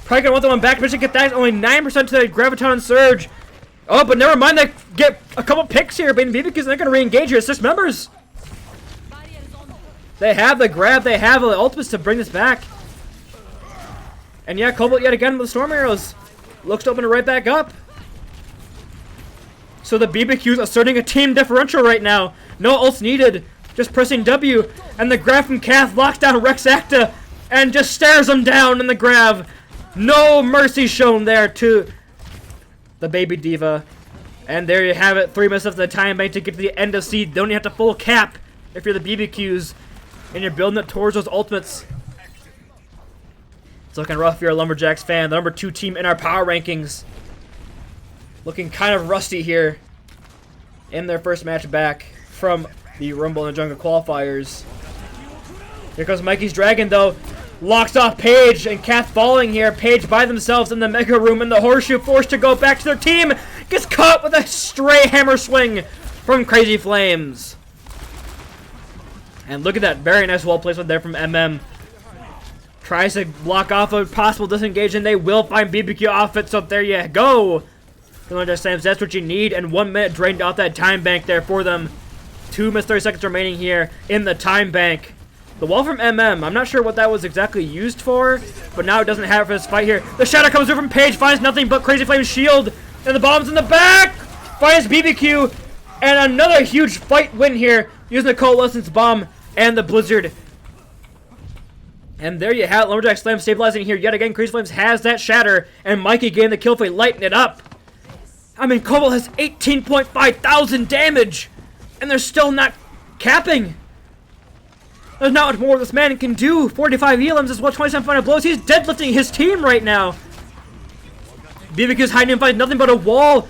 Probably gonna want the one back. Mission Cathect only 9% to the Graviton Surge. Oh, but never mind. They get a couple picks here. But BBQ's not gonna re-engage here. 6 members. They have the grab, they have the ultimates to bring this back. And yeah, Cobalt yet again with the Storm Arrows. Looks to open it right back up. So the BBQs asserting a team differential right now. No ults needed, just pressing W. And the grab from Cath locks down Rex Acta and just stares him down in the grab. No mercy shown there to the Baby Diva. And there you have it, 3 minutes left of the time bank to get to the end of seed. Don't even have to full cap if you're the BBQs. And you're building up towards those ultimates. It's looking rough if you're a Lumberjacks fan. The number 2 team in our power rankings. Looking kind of rusty here. In their first match back from the Rumble in the Jungle qualifiers. Here comes Mikey's Dragon though. Locks off Paige and Cath falling here. Paige by themselves in the Mega Room in the Horseshoe, forced to go back to their team. Gets caught with a stray hammer swing from Crazy Flames. And look at that, very nice wall placement there from MM. Tries to block off a possible disengage, and they will find BBQ off it, so there you go. Lumberjackslams, that's what you need, and 1 minute drained off that time bank there for them. 2 minutes 30 seconds remaining here in the time bank. The wall from MM, I'm not sure what that was exactly used for, but now it doesn't have it for this fight here. The shadow comes through from Paige, finds nothing but Crazy Flame's shield, and the bomb's in the back! Finds BBQ, and another huge fight win here, using the Coalescence bomb and the Blizzard. And there you have it, Lumberjackslams stabilizing here yet again. Crazy Flames has that shatter, and Mikey getting the kill for lighting it up. I mean, Cobalt has 18.5 thousand damage, and they're still not capping. There's not much more this man can do. 45 elims as well, 27 final blows. He's deadlifting his team right now. BBQ's hiding and finds nothing but a wall,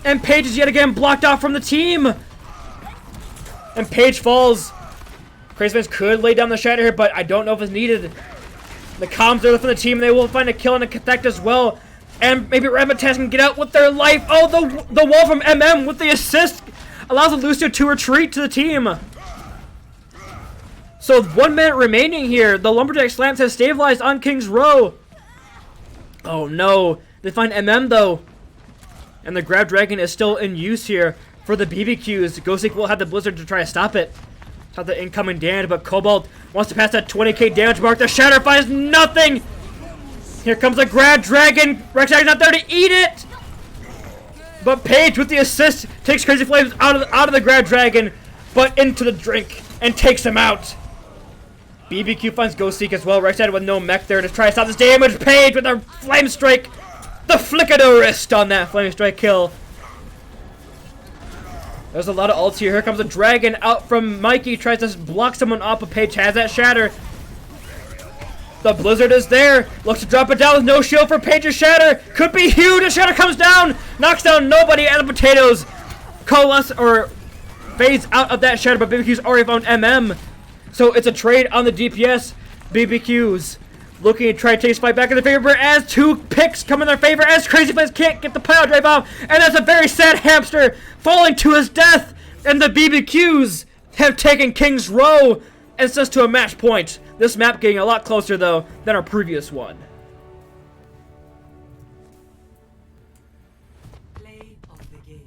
and Paige is yet again blocked out from the team. And Paige falls. Crazy Flames could lay down the shatter here, but I don't know if it's needed. The comms are from the team, and they will find a kill and a Cathect as well. And maybe Rabbit can get out with their life. Oh, the wall from MM with the assist allows Lucio to retreat to the team. So 1 minute remaining here. The Lumberjackslams has stabilized on King's Row. Oh no, they find MM though. And the Grab Dragon is still in use here for the BBQs. Ghostik will have the Blizzard to try to stop it. Stop the incoming damage, but Cobalt wants to pass that 20k damage mark. The Shatter finds nothing. Here comes the Grab Dragon. Rex not there to eat it. But Paige with the assist takes Crazy Flames out of the Grab Dragon, but into the drink and takes him out. BBQ finds Ghostik as well. Rex with no mech there to try to stop this damage. Paige with a Flame Strike. The flick of the wrist on that Flame Strike kill. There's a lot of ults here. Here comes a dragon out from Mikey. Tries to block someone off, but Paige has that shatter. The Blizzard is there. Looks to drop it down with no shield for Paige's shatter. Could be huge. The shatter comes down. Knocks down nobody. And the potatoes coalesce or fades out of that shatter, but BBQ's already found MM. So it's a trade on the DPS. BBQs looking to try to take this fight back in their favor as 2 picks come in their favor as Crazy Flames can't get the pile drive off. And that's a very sad hamster falling to his death. And the BBQs have taken King's Row and sets to a match point. This map getting a lot closer though than our previous one. Play of the game.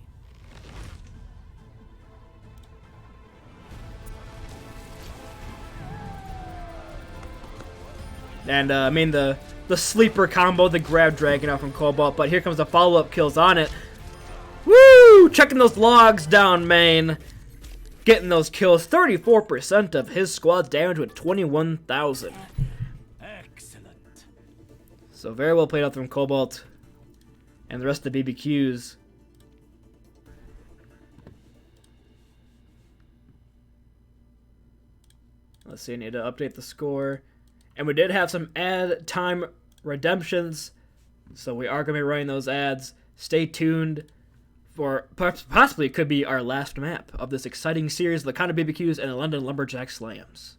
And I mean the sleeper combo, the Grab Dragon out from Cobalt, but here comes the follow-up kills on it. Woo! Checking those logs down, man. Getting those kills. 34% of his squad's damage with 21,000. Excellent. So very well played out from Cobalt and the rest of the BBQs. Let's see, I need to update the score. And we did have some ad time redemptions, so we are going to be running those ads. Stay tuned or possibly it could be our last map of this exciting series of the Wakanda BBQs and the London Lumberjackslams.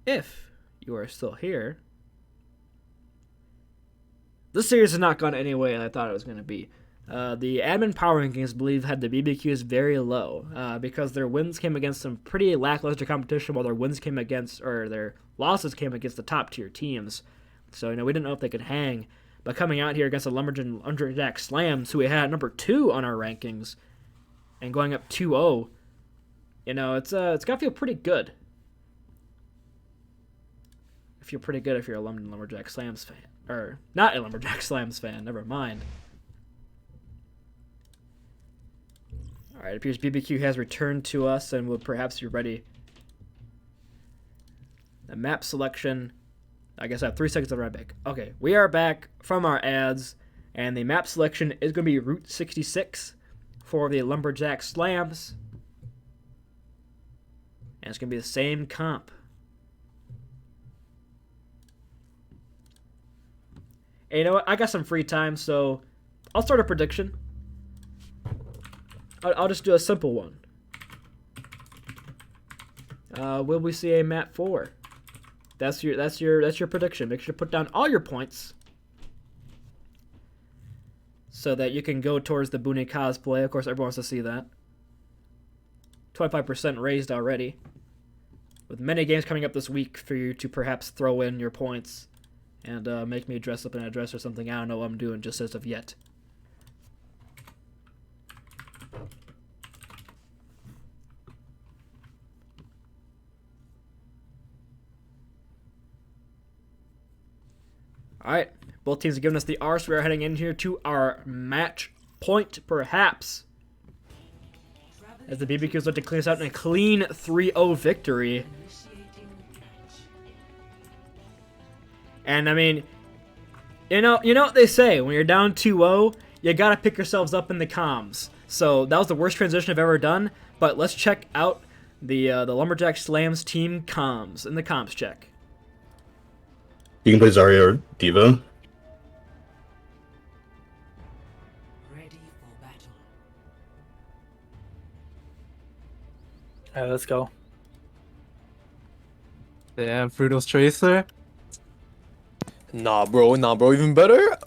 If you are still here, this series has not gone any way I thought it was going to be. The admin power rankings, I believe, had the BBQs very low because their wins came against some pretty lackluster competition, while their wins came against, or their losses came against the top tier teams. So, we didn't know if they could hang. But coming out here against the Lumberjackslams, who we had at number 2 on our rankings, and going up 2-0, it's got to feel pretty good. Feel pretty good if you're a London Lumberjackslams fan. Or, not a Lumberjackslams fan, never mind. Alright, it appears BBQ has returned to us and will perhaps be ready. The map selection. I guess I have 3 seconds to run back. Okay, we are back from our ads, and the map selection is going to be Route 66 for the Lumberjackslams. And it's going to be the same comp. And you know what? I got some free time, so I'll start a prediction. I'll just do a simple one. Will we see a map 4? That's your prediction. Make sure to put down all your points so that you can go towards the Booney cosplay. Of course, everyone wants to see that. 25% raised already. With many games coming up this week for you to perhaps throw in your points and make me dress up in a dress or something. I don't know what I'm doing just as of yet. Alright, both teams have given us the R, so we are heading in here to our match point, perhaps. As the BBQs look to clean us out in a clean 3-0 victory. And I mean, you know what they say, when you're down 2-0, you gotta pick yourselves up in the comms. So that was the worst transition I've ever done, but let's check out the Lumberjackslams team comms in the comms check. You can play Zarya or Diva. Ready for battle. Alright, let's go. Damn, Fruito's Tracer. Nah, bro, even better.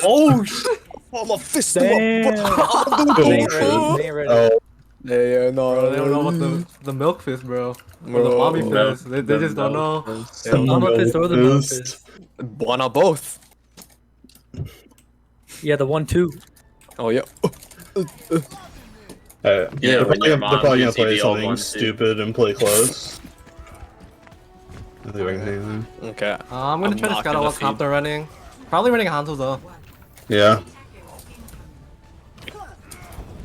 Oh, shit. I'm a fist him up. They ain't ready. Oh, Yeah, no. Bro, they don't know what the milk fist, bro. Or the mommy fist. They just don't know. The mama fist or the milk fist. fist. Why not both? Yeah, the 1-2. Oh, yeah. They're probably gonna play something stupid and play close. Okay. I'm gonna try to not scout out gonna what comp they're running. Probably running Hanzo though. Yeah.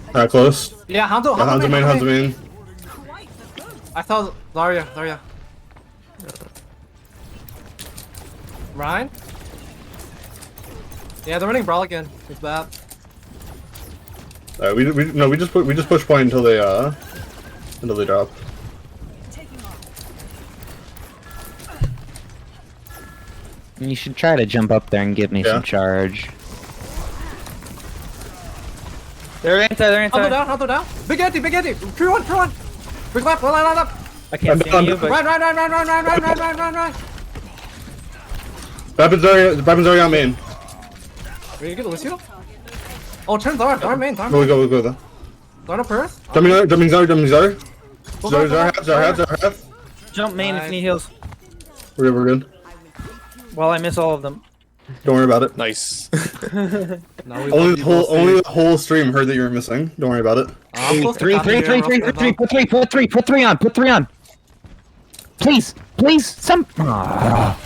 Alright, close. Yeah, Hanzo. Hanzo main. I saw Zarya. Ryan? Yeah, they're running Brawl again. It's bad. Alright, we just push point until they drop. You should try to jump up there and give me some charge. They're inside. Hanzo down. Big Anti. True one. Big left, line up. I can't see you, but... Run. Weapons already on main. Are you get Lucio? Oh, turn Zara main. Go there. Zara first? Jumping Zara. Zara half. Jump main if you need heals. We're good. Well, I miss all of them. Don't worry about it. Nice. Only the whole stream heard that you were missing. Don't worry about it. Put three on. Please, some. Run.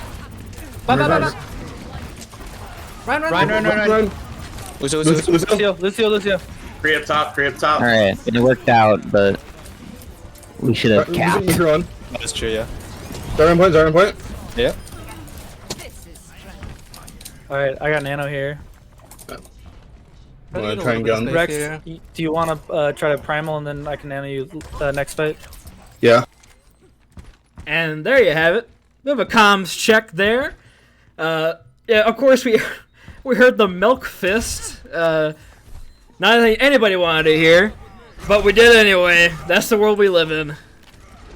Lucio. Free up top. Alright, it worked out, but we should have capped. That's true, yeah. Zarya point. Yeah. Alright, I got Nano here. Want to try and gun? Rex, do you want to try to primal and then I can nano you next fight? Yeah. And there you have it. We have a comms check there. Yeah, of course we heard the milk fist. Not anything anybody wanted to hear, but we did anyway. That's the world we live in.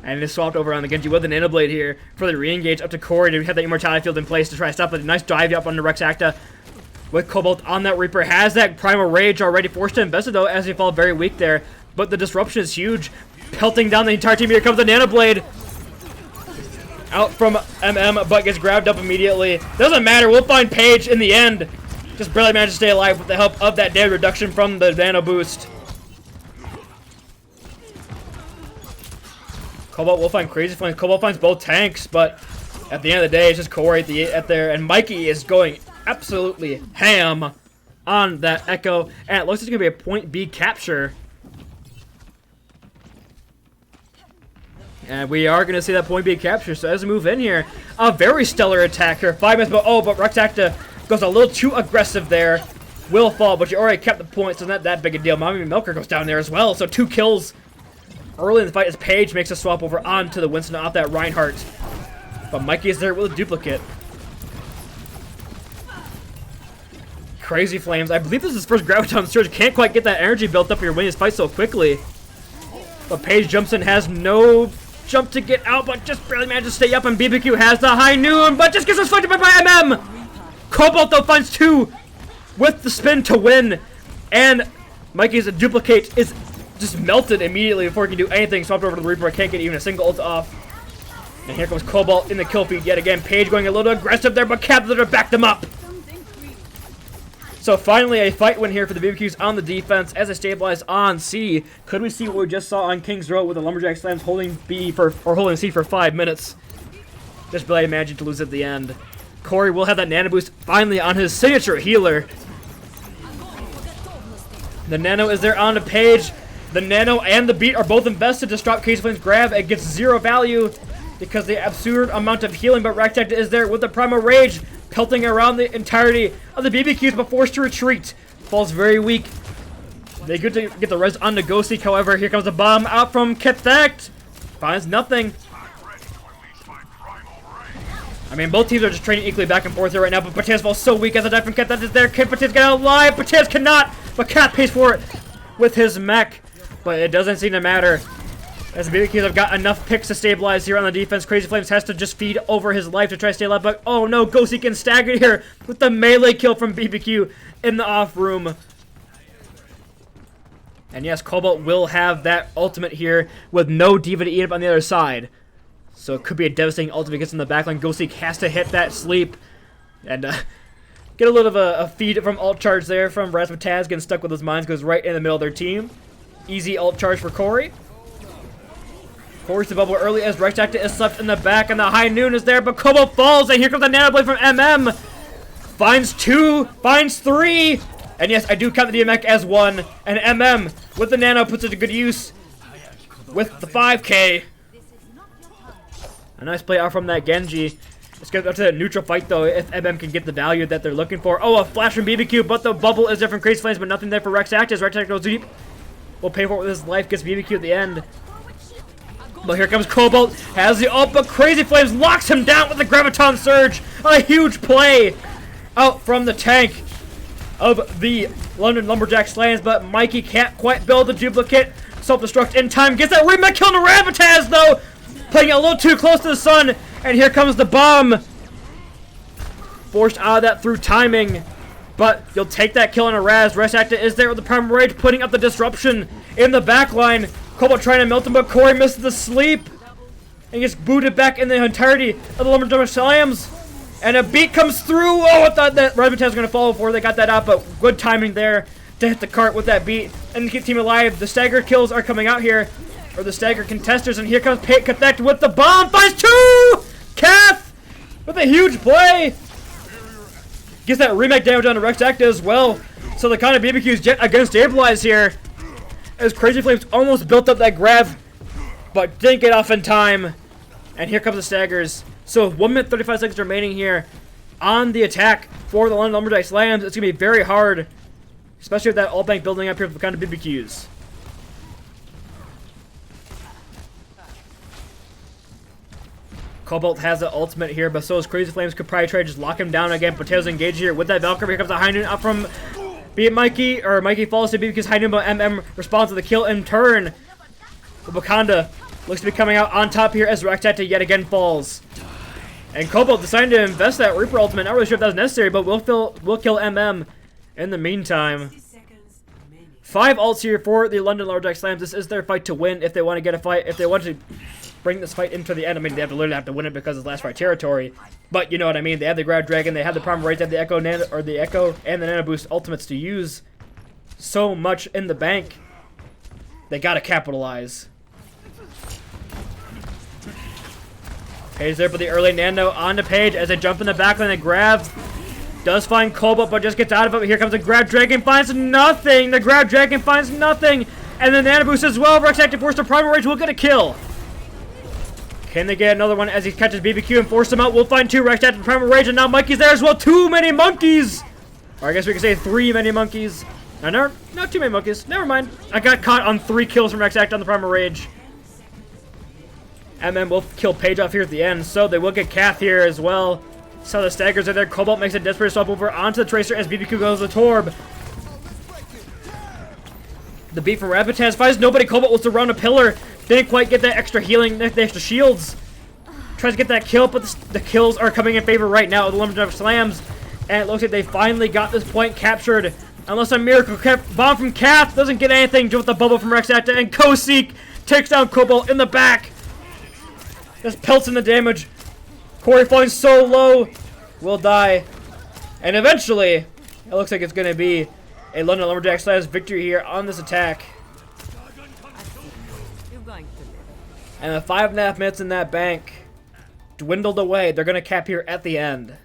And just swapped over on the Genji with the Nano Blade here for the re-engage up to Corey to have that Immortality Field in place to try to stop it. Nice dive up onto Rex Acta with Cobalt on that Reaper. Has that Primal Rage already forced to invest it though as he fall very weak there. But the disruption is huge. Pelting down the entire team. Here comes the Nano Blade. Out from MM, but gets grabbed up immediately. Doesn't matter, we'll find Paige in the end. Just barely managed to stay alive with the help of that damage reduction from the Nano Boost. Cobalt will find Crazy Flames. Cobalt finds both tanks, but at the end of the day, it's just Corey at there, and Mikey is going absolutely ham on that Echo, and it looks like it's going to be a point B capture. And we are going to see that point B capture, so as we move in here, a very stellar attack here. 5 minutes, but Rex Acta goes a little too aggressive there. Will fall, but you already kept the point, so not that big a deal. Mommy Milker goes down there as well, so 2 kills early in the fight as Paige makes a swap over onto the Winston off that Reinhardt. But Mikey is there with a duplicate. Crazy Flames. I believe this is his first Graviton Surge. Can't quite get that energy built up here winning this fight so quickly. But Paige jumps in, has no jump to get out, but just barely manages to stay up, and BBQ has the high noon, but just gets reflected by MM! Cobalt, though, finds 2 with the spin to win, and Mikey's duplicate is just melted immediately before he can do anything. Swapped over to the Reaper, can't get even a single ult off. And here comes Cobalt in the kill feed yet again. Paige going a little aggressive there, but Captain backed them up. So finally a fight win here for the BBQs on the defense as they stabilize on C. Could we see what we just saw on King's Row with the Lumberjackslams holding B for holding C for 5 minutes? Just barely managing to lose at the end. Corey will have that Nano Boost finally on his signature healer. The Nano is there on the Paige. The Nano and the Beat are both invested to stop Case Flame's grab. It gets 0 value because the absurd amount of healing, but Rectect is there with the Primal Rage, pelting around the entirety of the BBQs, but forced to retreat. Falls very weak. They get to get the res on Nagosic, however. Here comes a bomb out from Kethect. Finds nothing. I mean, both teams are just trading equally back and forth here right now, but Patez falls so weak as a dive from Kethect is there. Can Patez get out alive? Patez cannot, but Cat pays for it with his mech. But it doesn't seem to matter, as the BBQs have got enough picks to stabilize here on the defense. Crazy Flames has to just feed over his life to try to stay alive, but oh no, Ghosty can stagger here with the melee kill from BBQ in the off room. And yes, Cobalt will have that ultimate here with no Diva to eat up on the other side. So it could be a devastating ultimate gets in the backline. Ghosty has to hit that sleep and get a little of a feed from ult charge there from Razmataz. Getting stuck with his mines, goes right in the middle of their team. Easy ult charge for Corey. Forced to bubble early as Rectacta is left in the back, and the high noon is there, but Cobalt falls, and here comes the Nano Blade from MM. Finds 2, finds 3, and yes, I do count the DMX as 1, and MM with the Nano puts it to good use with the 5k. A nice play out from that Genji. Let's get up to that neutral fight though, if MM can get the value that they're looking for. Oh, a flash from BBQ, but the bubble is there from Crazy Flames, but nothing there for Rectacta. Rectacta goes deep. Will pay for it with his life, gets BBQ at the end. But here comes Cobalt, has the ult, but Crazy Flames locks him down with the Graviton Surge. A huge play out from the tank of the London Lumberjackslams, but Mikey can't quite build the duplicate. Self-destruct in time, gets that remake kill to Ravitaz though, playing it a little too close to the sun, and here comes the bomb. Forced out of that through timing, but you'll take that kill on a Raz. Acta is there with the Primal Rage, putting up the disruption in the back line. Cobalt trying to melt him, but Corey misses the sleep and gets booted back in the entirety of the Lumberjackslams. And a beat comes through. Oh, I thought that Razmataz was going to fall before they got that out, but good timing there to hit the cart with that beat and to keep team alive. The stagger kills are coming out here, or the stagger contesters, and here comes Kethect with the bomb. Finds 2! Kath with a huge play. Gets that remake damage on the Rex Acta as well. So the kind of BBQs yet again stabilize here, as Crazy Flames almost built up that grab, but didn't get off in time. And here comes the staggers. So 1 minute 35 seconds remaining here on the attack for the London Lumberjackslams. It's going to be very hard Especially with that ult bank building up here with kind of BBQs. Cobalt has the ultimate here, but so is Crazy Flames. Could probably try to just lock him down again. Potatoes engaged here with that Valkyrie. Here comes the high noon up from Mikey, or Mikey falls to BBQ's high noon, but MM responds to the kill in turn. Wakanda looks to be coming out on top here as Rakshata yet again falls. And Cobalt decided to invest that Reaper ultimate. Not really sure if that was necessary, but we'll kill MM in the meantime. 5 ults here for the London Lumberjackslams. This is their fight to win if they want to get a fight. If they want to bring this fight into the end, I mean, they literally have to win it because it's last fight territory. But you know what I mean. They have the Grab Dragon, they have the Primal Rage, they have the Echo and the Nano Boost ultimates to use. So much in the bank. They gotta capitalize. Page there for the early Nano on the Page as they jump in the backline and grabs. Does find Cobalt, but just gets out of it. Here comes the Grab Dragon, finds nothing. The Grab Dragon finds nothing. And the Nano Boost as well. Rex active force to Primal Rage will get a kill. Can they get another one as he catches BBQ and force him out? We'll find 2 Rex active Primal Rage, and now Mikey's there as well. Too many monkeys. Or I guess we could say 3 many monkeys. No, not too many monkeys. Never mind. I got caught on 3 kills from Rex Act on the Primal Rage. MM will kill Page off here at the end, so they will get Kath here as well. So the staggers are there. Cobalt makes a desperate swap over onto the Tracer as BBQ goes with Torb. The beat from Rapitas finds nobody. Cobalt was around a pillar. Didn't quite get that extra healing, the extra shields. Tries to get that kill, but the kills are coming in favor right now of the Lumberjackslams. And it looks like they finally got this point captured. Unless a miracle bomb from Kath doesn't get anything with the bubble from Rexacta. And Kosik takes down Cobalt in the back. Just pelts in the damage. Corey falling so low will die. And eventually, it looks like it's going to be a London Lumberjackslams victory here on this attack. And the 5.5 minutes in that bank dwindled away. They're going to cap here at the end.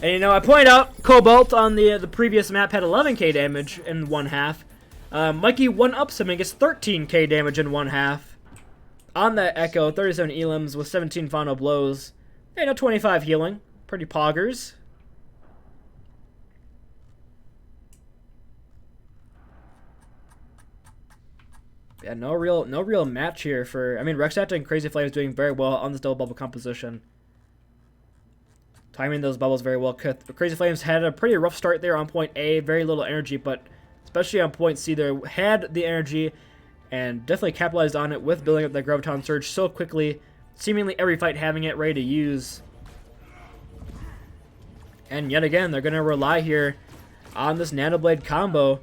And you know, I pointed out Cobalt on the previous map had 11k damage in 1/2. Mikey 1-ups him and gets 13k damage in 1/2. On that Echo, 37 elims with 17 final blows. Hey, no 25 healing. Pretty poggers. Yeah, no real match here for. I mean, Rexacta and Crazy Flames doing very well on this double bubble composition. Timing those bubbles very well. Crazy Flames had a pretty rough start there on point A. Very little energy, but especially on point C, they had the energy and definitely capitalized on it with building up that Graviton Surge so quickly. Seemingly every fight having it ready to use. And yet again, they're going to rely here on this Nanoblade combo.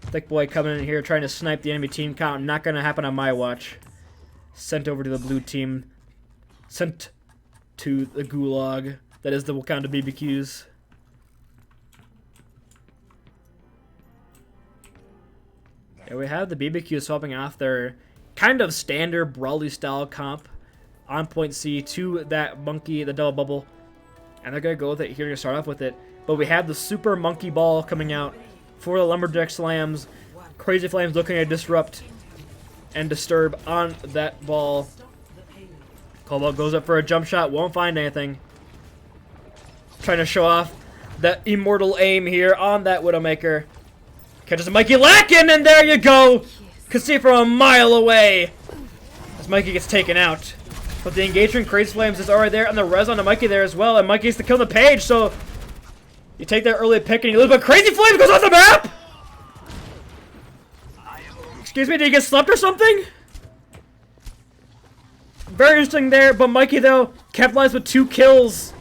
Thick Boy coming in here trying to snipe the enemy team count. Not going to happen on my watch. Sent over to the blue team. Sent to the gulag. That is the Wakanda BBQs. Yeah, we have the BBQs swapping off their kind of standard Brawly style comp on point C to that monkey, the double bubble. And they're going to go with it here to start off with it. But we have the super monkey ball coming out for the Lumberjackslams. Crazy Flames looking to disrupt and disturb on that ball. Cobalt goes up for a jump shot, won't find anything. Trying to show off that immortal aim here on that Widowmaker. Catches Mikey lacking, and there you go! Could see from a mile away as Mikey gets taken out. But the engagement Crazy Flames is already there, and the res on the Mikey there as well, and Mikey's to kill the Page, so you take that early pick and you lose, but Crazy Flames goes off the map! Excuse me, did he get slept or something? Very interesting there, but Mikey, though, capitalized with 2 kills.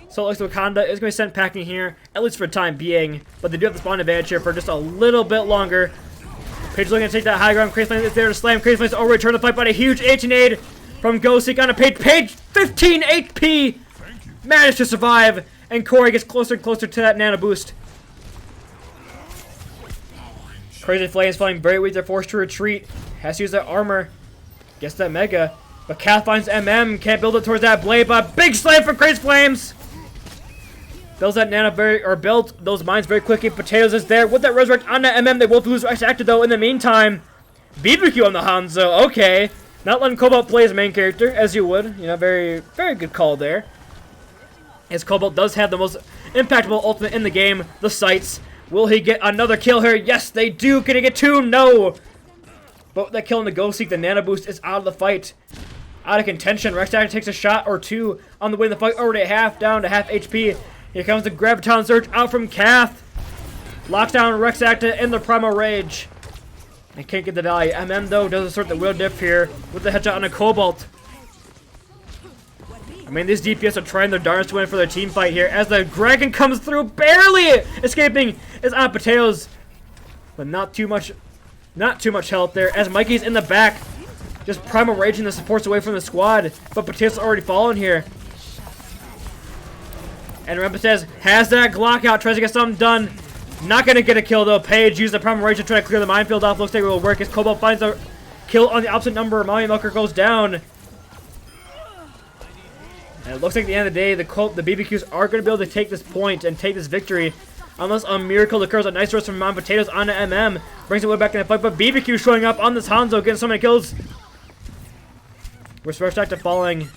So it looks like Wakanda is going to be sent packing here, at least for the time being. But they do have the spawn advantage here for just a little bit longer. Page looking to take that high ground. Crazy Flames is there to slam. Crazy Flames already turned the fight, but a huge 18-aid from Ghostik on a Page. Page, 15 HP! Managed to survive, and Corey gets closer and closer to that Nano Boost. Crazy Flames falling very weak. They're forced to retreat. Has to use that armor. Gets that Mega. But Kath finds MM. Can't build it towards that blade, but big slam from Crazy Flames. Builds that Nano builds those mines very quickly. Potatoes is there with that Resurrect on that MM. They both lose active though. In the meantime, BBQ on the Hanzo. Okay. Not letting Cobalt play his main character, as you would. You know, very good call there. As Cobalt does have the most impactful ultimate in the game, the Sights. Will he get another kill here? Yes, they do. Can he get 2? No. But with that kill in the Ghost Seek, the Nano Boost is out of the fight. Out of contention. Rexactor takes a shot or 2 on the way in the fight. Already at half, down to half HP. Here comes the Graviton Surge out from Kath. Locks down Rexactor in the Primal Rage. I can't get the value. MM, though, does assert the Will Dip here with the headshot on a Cobalt. I mean, these DPS are trying their darndest to win for their team fight here as the Dragon comes through, barely escaping. It's on Potatoes, but not too much help there as Mikey's in the back, just Primal Raging the supports away from the squad, but Potatoes already fallen here. And Potatoes has that Glock out, tries to get something done. Not going to get a kill though. Paige used the Primal Rage to try to clear the minefield off. Looks like it will work as Cobalt finds a kill on the opposite number. Molly Milker goes down. And it looks like at the end of the day, the BBQs are going to be able to take this point and take this victory. Unless a miracle occurs. A nice roast from Mount Potatoes onto MM. Brings it way back in the fight. But BBQ showing up on this Hanzo, getting so many kills. We're back to falling.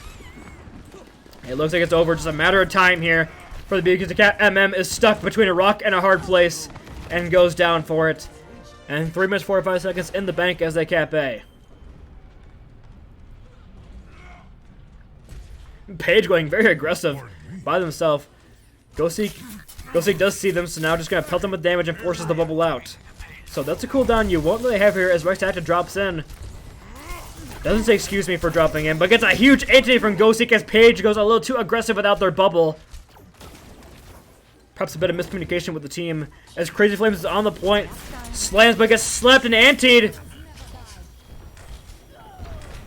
It looks like it's over. Just a matter of time here for the BBQs to cap. MM is stuck between a rock and a hard place. And goes down for it. And 3 minutes 45 seconds in the bank as they cap A. Paige going very aggressive by themselves. Ghosty does see them, so now just going to pelt them with damage and forces the bubble out. So that's a cooldown you won't really have here as Rexactor drops in. Doesn't say excuse me for dropping in, but gets a huge anti from Ghosty as Paige goes a little too aggressive without their bubble. Perhaps a bit of miscommunication with the team as Crazy Flames is on the point. Slams but gets slapped and antied.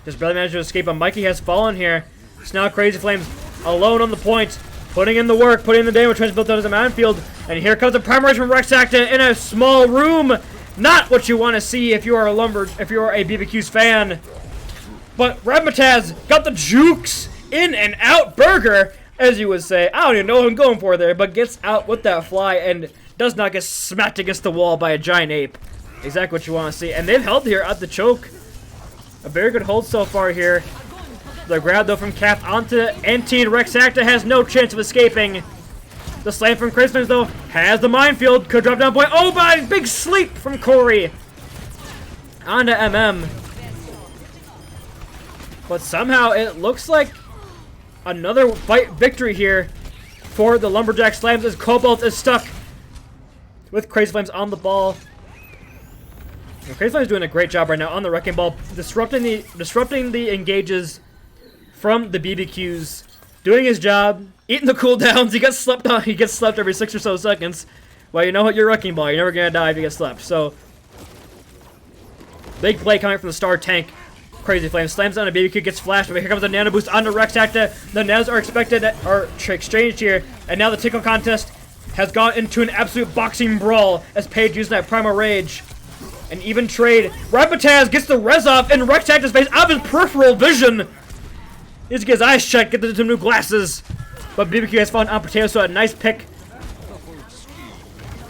Just barely managed to escape, but Mikey has fallen here. So now Crazy Flames alone on the point, putting in the work, putting in the damage, trying to build out of the minefield. And here comes the Primal Rage from Rexactor in a small room. Not what you want to see if you are a BBQs fan. But Ramataz got the jukes in and out burger, as you would say. I don't even know what I'm going for there, but gets out with that fly and does not get smacked against the wall by a giant ape. Exactly what you want to see. And they've held here at the choke. A very good hold so far here. The grab though from Cap onto Anti. Rexactor has no chance of escaping. The slam from Christmas though has the minefield. Could drop down point. Oh my, big sleep from Corey. Onto MM. But somehow it looks like another fight victory here for the Lumberjackslams as Cobalt is stuck with Crazy Flames on the ball. Crazy Flames doing a great job right now on the Wrecking Ball, disrupting the engages from the BBQs, doing his job, eating the cooldowns. He gets slept on. He gets slept every 6 or so seconds. Well, you know what? You're Wrecking Ball. You're never gonna die if you get slept. So, big play coming from the star tank. Crazy Flame slams down a BBQ, gets flashed, but here comes a Nano Boost onto Rexactor. The Nanos are exchanged here, and now the Tickle contest has gone into an absolute boxing brawl as Paige using that Primal Rage. An even trade. Ramataz gets the res off in Rexactor's face out of his peripheral vision. He needs to get his eyes checked, get some new glasses. But BBQ has fallen on Potato, so a nice pick.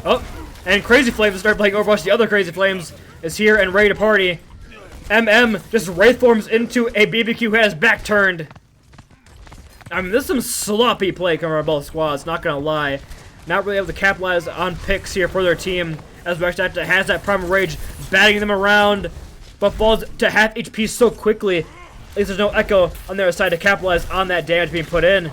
Oh, and Crazy Flames start playing Overwatch. The other Crazy Flames is here and ready to party. MM just Wraith forms into a BBQ who has back turned. I mean, this is some sloppy play coming from both squads, not gonna lie. Not really able to capitalize on picks here for their team, as Rexactor has that Primal Rage batting them around, but falls to half HP so quickly. At least there's no Echo on their side to capitalize on that damage being put in.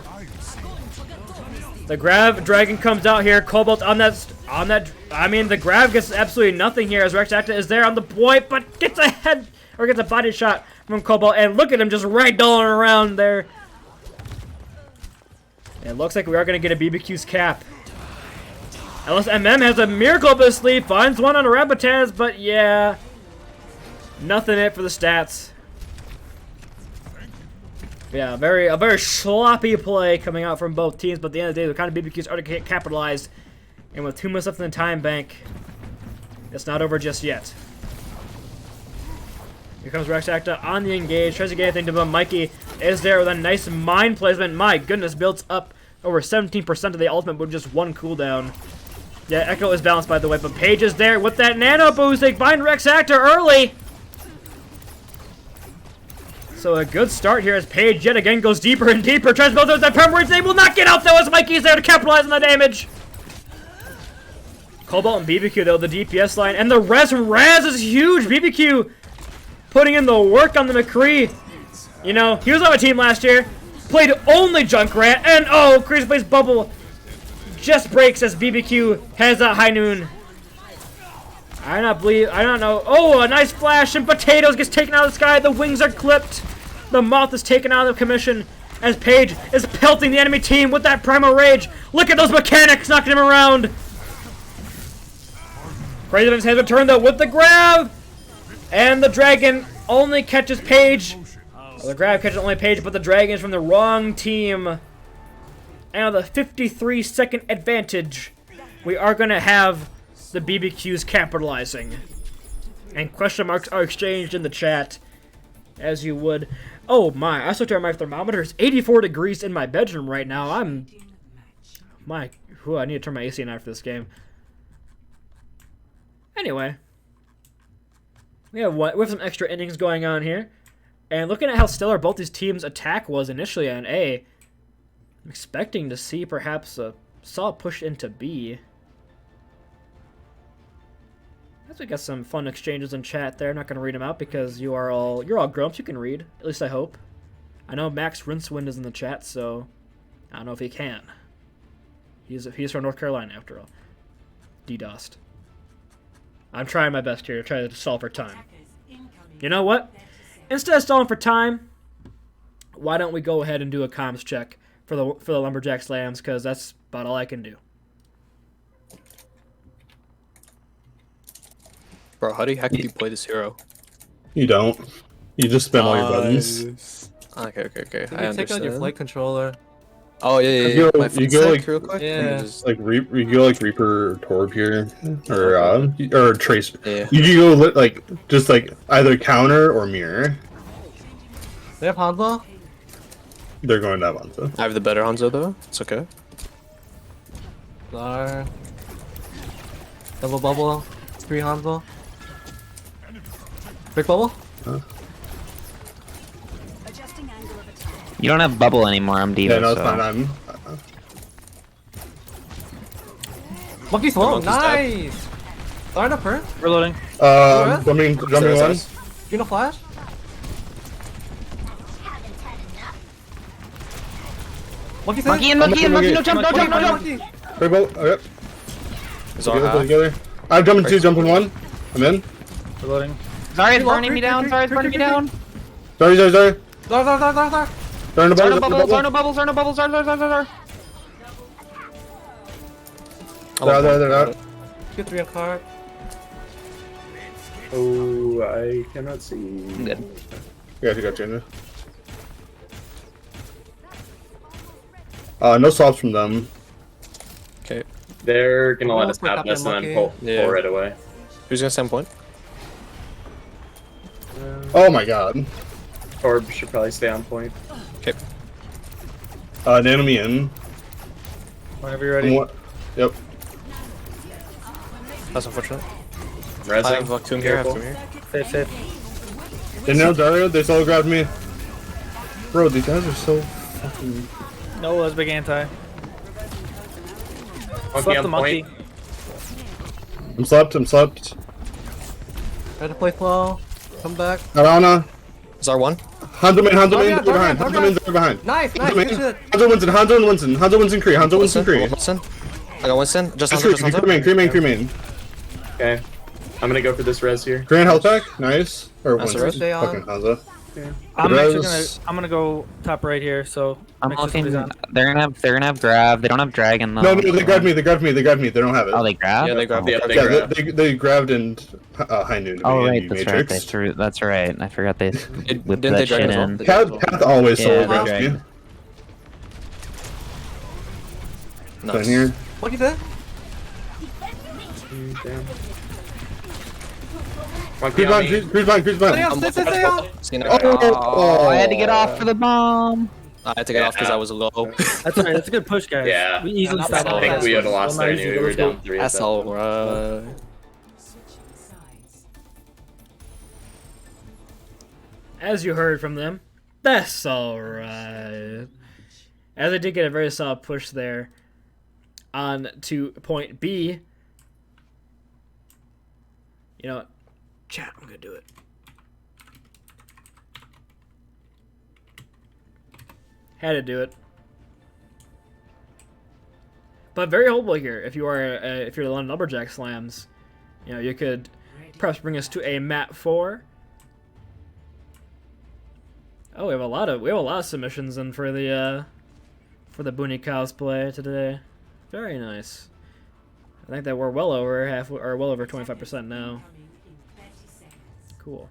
The Grav Dragon comes out here. Cobalt on that. I mean, the Grav gets absolutely nothing here as Rexactor is there on the point, but gets a head or gets a body shot from Cobalt. And look at him just ragdolling around there. It looks like we are going to get a BBQ's cap. Unless MM has a miracle up his sleeve, finds one on a Ramataz, but yeah, nothing in it for the stats. Yeah, a very sloppy play coming out from both teams, but at the end of the day, the kind of BBQs are to get capitalized. And with 2 minutes left in the time bank, it's not over just yet. Here comes Rexactor on the engage, tries to get anything to but Mikey is there with a nice mine placement. My goodness, builds up over 17% of the ultimate with just one cooldown. Yeah, Echo is balanced by the way, but Paige is there with that Nano Boost. They find Rexactor early. So a good start here as Paige yet again goes deeper and deeper. Tries to build those that permanent. They will not get out though as Mikey's there to capitalize on the damage. Cobalt and BBQ though, the DPS line. And the Raz is huge. BBQ putting in the work on the McCree. You know, he was on my team last year. Played only Junkrat. And oh, Crazy Place Bubble just breaks as BBQ has that high noon. I don't know. Oh, a nice flash and Potatoes gets taken out of the sky. The wings are clipped. The Moth is taken out of commission as Paige is pelting the enemy team with that Primal Rage. Look at those mechanics knocking him around. Crazy Events has returned though with the grab. And the dragon only catches Paige. Well, the grab catches only Paige, but the dragon is from the wrong team. And with a 53-second advantage, we are going to have the BBQs capitalizing. And question marks are exchanged in the chat, as you would. Oh my, I looked at my thermometer. It's 84 degrees in my bedroom right now. I need to turn my AC on after this game. Anyway, we have some extra innings going on here. And looking at how stellar both these teams' attack was initially on A, I'm expecting to see perhaps a solid push into B. Guess we got some fun exchanges in chat there. I'm not gonna read them out because you're all grumps. You can read, at least I hope. I know Max Rincewind is in the chat, so I don't know if he can. He's from North Carolina after all. DDoSed. I'm trying my best here to try to solve for time. You know what? Instead of stalling for time, why don't we go ahead and do a comms check for the Lumberjackslams, because that's about all I can do. Bro, how the heck do you play this hero? You don't. You just spam all your buttons. Okay. Can I you take out your understand. flight controller? Oh yeah. You go My like real quick. Yeah. just like you go like Reaper or Torb here, or Tracer. Yeah. You can go just either counter or mirror. They have Hanzo? They're going that one. So. I have the better Hanzo though. It's okay. Zar. Double bubble. 3 Hanzo. Big bubble? You don't have bubble anymore. I'm Diva. Yeah, no, it's so. fine. I'm. Monkey slow. Monkey's dead. Nice. Start up her. Reloading. Jumping one. You know flash? Monkey no jump. Big ball. Okay. Zara. Together. I'm jumping 2, jumping 1. I'm in. Reloading. Sorry, it's burning me down. Sorry. Zar. They're in the bubble. They're out. Get 3 on card. Oh, I cannot see. I'm good. Yeah, you got Jenna. No swaps from them. Okay. They're gonna let Oh, us have quick this up and there, then Monkey. pull right away. Who's gonna stand point? Oh my god. Torb should probably stay on point. Okay. Nano me in. Whenever you're ready. Yep. That's unfortunate. I have Rezzing. Tomb here. I have Careful. Tomb here. Safe. They nailed Dario. They solo grabbed me. Bro, these guys are so fucking. No, that's big anti. Monkey Slept on the monkey. point. I'm slept. Try to play slow. Come back. Arana. Zar 1. Hanzo main, Target, behind. target. Hanzo main's behind. Nice. Hanzo Good main. shit. Hanzo and Winston. Hanzo Winston Cree. I got Winston. Just Just Hanzo. Just Hanzo. Cree main. Okay. I'm gonna go for this res here. Grand health pack. Nice. Or That's Winston. right. Stay on. Fucking Hanzo. I'm Res- actually gonna go top right here. So I'm make sure looking. somebody's on. They're gonna have grab. They don't have dragon though. No, they grabbed me. They don't have it. Oh, they grab. Yeah, they grabbed. Yeah, they Yeah, grabbed. they grabbed and high noon. Oh right, in that's Matrix. right. That's right. I forgot they Didn't whipped they that dragon shit as well? in. Path always Yeah, solo they grabs dragged. me. Nice. Down here. Monkey dead. Damn. Monkey on me. Cruise blind. Stay on. Stay on. Seen it. Oh, I had to get off for the bomb. I had to get off because I was low. That's alright. That's a good push, guys. Yeah. We easily I stopped. I think we would have lost Well, there. now Anyway. you We were should go. down 3. That's alright. As you heard from them, That's alright. As I did get a very solid push there on to point B. You know what? Chat, I'm gonna do it. Had to do it. But very holdable here if you are if you're the London Lumberjackslams. You know, you could perhaps bring us to a mat 4. Oh, we have a lot of submissions in for the Booney cosplay today. Very nice. I think that we're well over half or well over 25% now. Cool.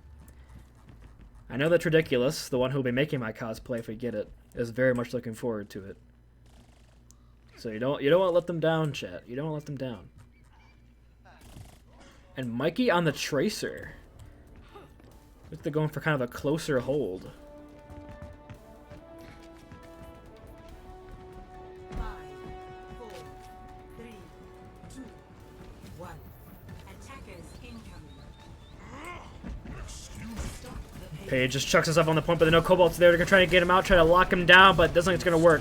I know that's ridiculous. The one who'll be making my cosplay if we get it is very much looking forward to it. So you don't want to let them down, chat. You don't want to let them down. And Mikey on the Tracer. Looks like they're going for kind of a closer hold. Paige just chucks himself on the point, but no Cobalt's there to try to get him out, try to lock him down, but doesn't think it's going to work.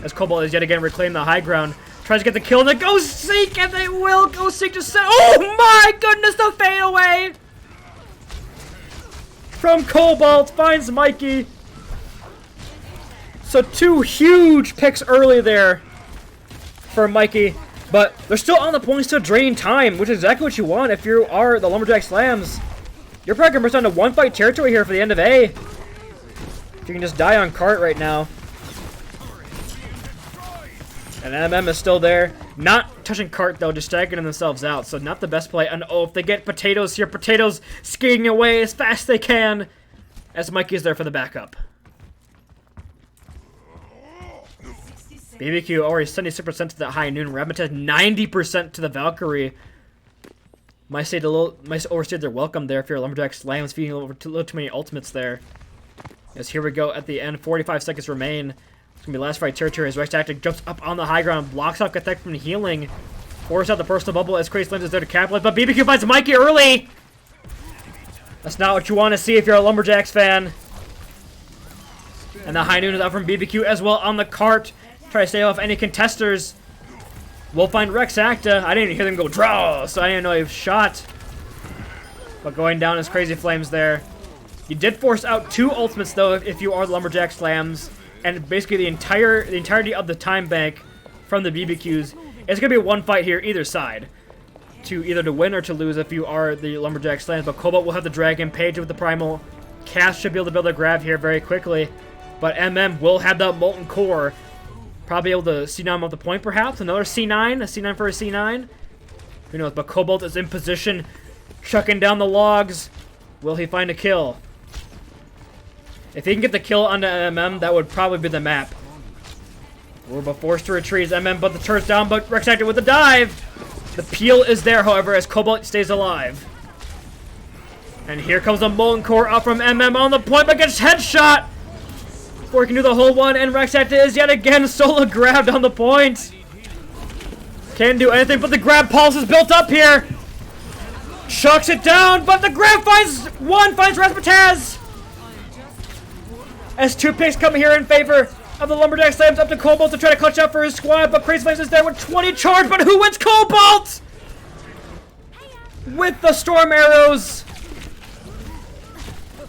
As Cobalt is yet again reclaiming the high ground. Tries to get the kill, and the Ghost Seek, and they will. Ghost Seek just said, oh my goodness, the fade away from Cobalt finds Mikey. So 2 huge picks early there for Mikey, but they're still on the point, still draining time, which is exactly what you want if you are the Lumberjackslams. You're probably going to down to 1-fight territory here for the end of A. If you can just die on cart right now. And MM is still there. Not touching cart, though, just staggering themselves out. So not the best play. And oh, if they get Potatoes here, Potatoes skiing away as fast as they can. As Mikey is there for the backup. BBQ already 76% to the high noon. Rabbit 90% to the Valkyrie. Might overstayed their welcome there if you're a Lumberjackslams, feeding a little too many ultimates there. As here we go at the end, 45 seconds remain. It's going to be last fight territory as Rex Tactic jumps up on the high ground, blocks off Attack from healing, forces out the personal bubble as Crazy Slams is there to capitalize, but BBQ finds Mikey early! That's not what you want to see if you're a Lumberjacks fan. And the high noon is out from BBQ as well on the cart. Try to stay off any contesters. We'll find Rex Acta. I didn't even hear them go draw, so I didn't know he was shot. But going down is Crazy Flames there. You did force out 2 ultimates though if you are the Lumberjackslams, and basically the entirety of the time bank from the BBQs. It's gonna be one fight here either side, to either to win or to lose if you are the Lumberjackslams. But Cobalt will have the Dragon, Page with the Primal. Cass should be able to build a grab here very quickly, but MM will have the Molten Core. Probably able to C9 off the point, perhaps. Another C9. A C9 for a C9. Who knows? But Cobalt is in position. Chucking down the logs. Will he find a kill? If he can get the kill onto MM, that would probably be the map. We're forced to retreat as MM, but the turn's down, but Rex Actor with the dive. The peel is there, however, as Cobalt stays alive. And here comes the Molten Core up from MM on the point, but gets headshot. Before he can do the whole one, and Rex Acta is yet again solo grabbed on the point. Can't do anything, but the grab pulse is built up here. Chucks it down, but the grab finds Raspataz. As 2 picks come here in favor of the Lumberjackslams, up to Cobalt to try to clutch up for his squad, but Crazy Flames is there with 20 charge, but who wins? Cobalt! With the Storm Arrows.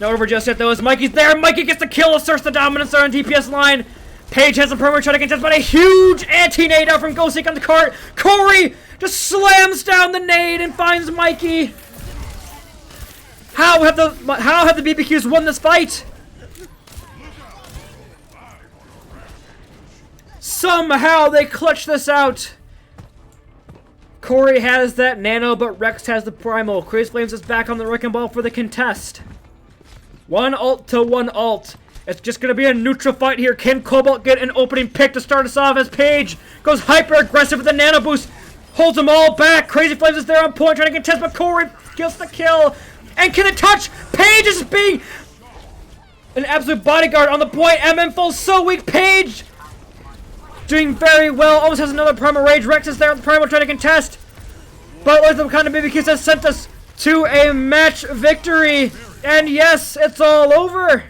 Not over just yet though, as Mikey's there. Mikey gets the kill, asserts the dominance on DPS line. Paige has a permanent try to contest, but a huge anti-nade out from Ghostik on the cart. Corey just slams down the nade and finds Mikey. How have the BBQs won this fight? Somehow they clutch this out. Corey has that nano, but Rex has the primal. Crazy Flames is back on the wrecking ball for the contest. 1 ult to 1 ult. It's just going to be a neutral fight here. Can Cobalt get an opening pick to start us off as Paige goes hyper-aggressive with the nano boost. Holds them all back. Crazy Flames is there on point trying to contest, but Corey gets the kill. And can it touch? Paige is being an absolute bodyguard on the point. MM falls so weak. Paige doing very well. Almost has another Primal Rage. Rex is there on the Primal trying to contest. But like the kind of BBQs has sent us to a match victory. And yes, it's all over.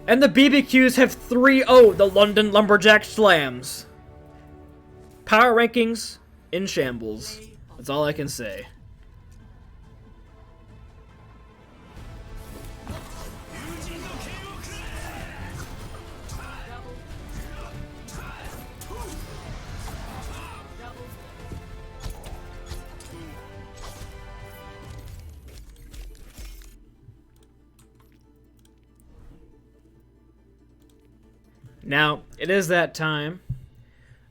And the BBQs have 3-0 the London Lumberjackslams. Power rankings in shambles. That's all I can say. Now, it is that time.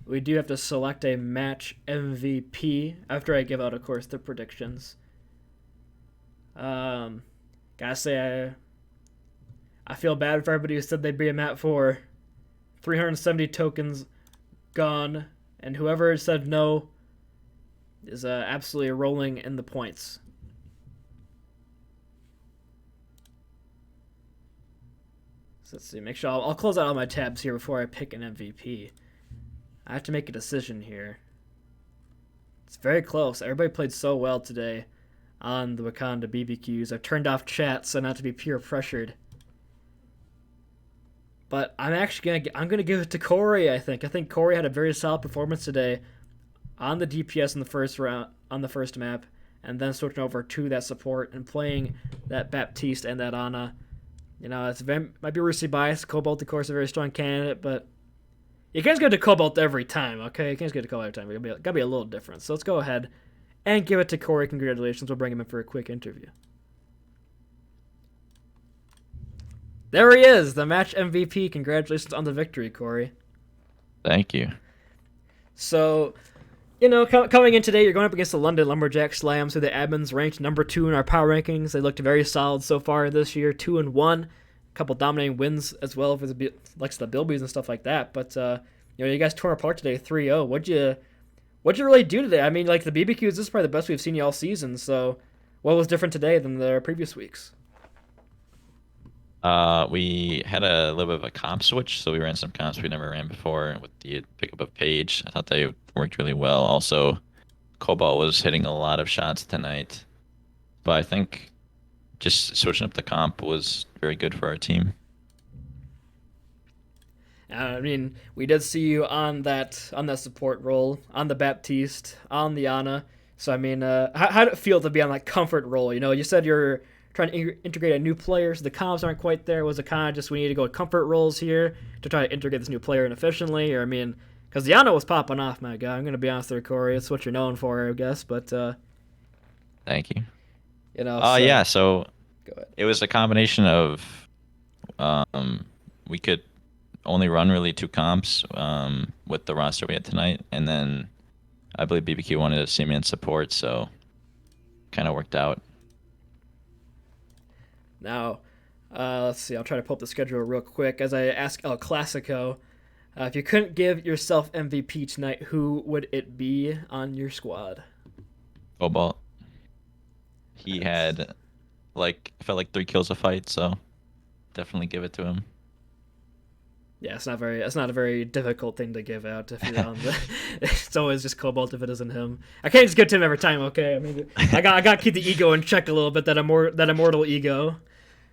We do have to select a match MVP after I give out, of course, the predictions. Gotta say, I feel bad for everybody who said they'd be a map 4. 370 tokens gone, and whoever said no is absolutely rolling in the points. So let's see, make sure I'll close out all my tabs here before I pick an MVP. I have to make a decision here. It's very close. Everybody played so well today on the Wakanda BBQs. I've turned off chat so not to be peer pressured. But I'm actually gonna give it to Corey. I think Corey had a very solid performance today on the DPS in the first round on the first map, and then switching over to that support and playing that Baptiste and that Ana. You know, might be Rusty bias. Cobalt, of course, a very strong candidate, but you can't go to Cobalt every time, okay? You can't go to Cobalt every time. Gotta be a little different. So let's go ahead and give it to Corey. Congratulations. We'll bring him in for a quick interview. There he is, the match MVP. Congratulations on the victory, Corey. Thank you. So, you know, coming in today, you're going up against the London Lumberjackslams, who the admins ranked number 2 in our power rankings. They looked very solid so far this year, 2-1. A couple dominating wins as well for the likes of the Bilbies and stuff like that. But you know, you guys tore apart today, 3-0. What'd you really do today? I mean, like the BBQs, this is probably the best we've seen you all season. So, what was different today than the previous weeks? We had a little bit of a comp switch, so we ran some comps we never ran before with the pickup of Page. I thought they worked really well. Also, Cobalt was hitting a lot of shots tonight, but I think just switching up the comp was very good for our team. I mean, we did see you on that support role, on the Baptiste, on the Ana. So, I mean, how did it feel to be on that comfort role? You know, you said you're trying to integrate a new player, so the comps aren't quite there. Was it kind of just we need to go with comfort roles here to try to integrate this new player in efficiently? Or, I mean, because the Ana was popping off, my guy. I'm going to be honest there, Corey. It's what you're known for, I guess. But, Thank you. You know, yeah, so go ahead. It was a combination of we could only run really 2 comps with the roster we had tonight, and then I believe BBQ wanted to see me in support, so kind of worked out. Now, let's see. I'll try to pull up the schedule real quick. As I ask El Clasico, if you couldn't give yourself MVP tonight, who would it be on your squad? Cobalt. He had, felt like 3 kills a fight, so definitely give it to him. Yeah, it's not a very difficult thing to give out if you're on the. It's always just Cobalt if it isn't him. I can't just give it to him every time, okay? I mean, I got to keep the ego in check a little bit. That immortal ego,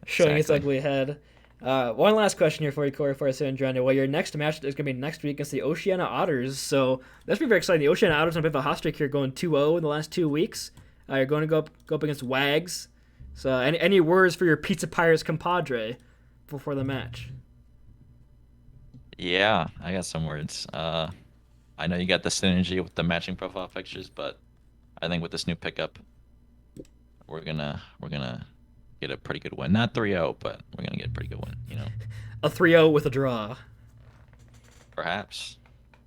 showing its ugly head. One last question here for you, Corey, before I say Andranda. Well, your next match is going to be next week against the Oceania Otters, so that's going to be very exciting. The Oceania Otters on a bit of a hot streak here, going 2-0 in the last 2 weeks. You're going to go up against Wags. So, any words for your Pizza Pirates compadre before the match? Yeah, I got some words. I know you got the synergy with the matching profile pictures, but I think with this new pickup, we're gonna get a pretty good win. Not 3-0, but we're gonna get a pretty good win. You know, a 3-0 with a draw. Perhaps.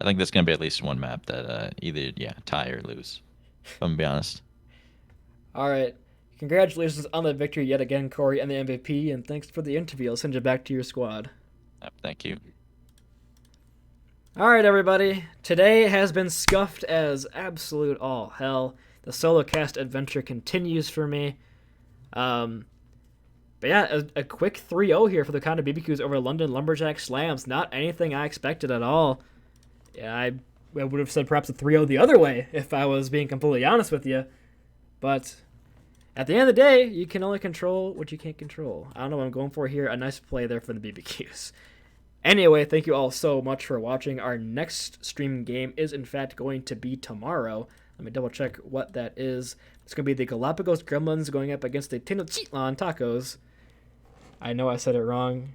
I think there's gonna be at least one map that either tie or lose. If I'm gonna be honest. All right. Congratulations on the victory yet again, Corey, and the MVP, and thanks for the interview. I'll send you back to your squad. Thank you. All right, everybody. Today has been scuffed as absolute all hell. The solo cast adventure continues for me. But yeah, a quick 3-0 here for the Wakanda BBQs over London Lumberjackslams. Not anything I expected at all. Yeah, I would have said perhaps a 3-0 the other way if I was being completely honest with you. But at the end of the day, you can only control what you can't control. I don't know what I'm going for here. A nice play there for the BBQs. Anyway, thank you all so much for watching. Our next stream game is, in fact, going to be tomorrow. Let me double check what that is. It's going to be the Galapagos Gremlins going up against the Tenochtitlan Tacos. I know I said it wrong.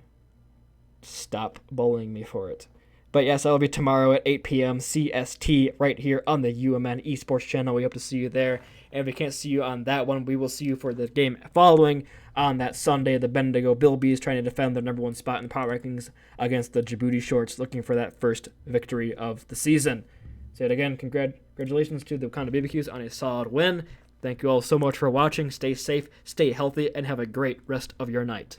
Stop bullying me for it. But yes, that'll be tomorrow at 8 p.m. CST right here on the UMN Esports channel. We hope to see you there. And if we can't see you on that one, we will see you for the game following on that Sunday. The Bendigo Bilbies trying to defend their number 1 spot in the power rankings against the Djibouti Shorts, looking for that first victory of the season. Say it again, congratulations to the Wakanda BBQs on a solid win. Thank you all so much for watching. Stay safe, stay healthy, and have a great rest of your night.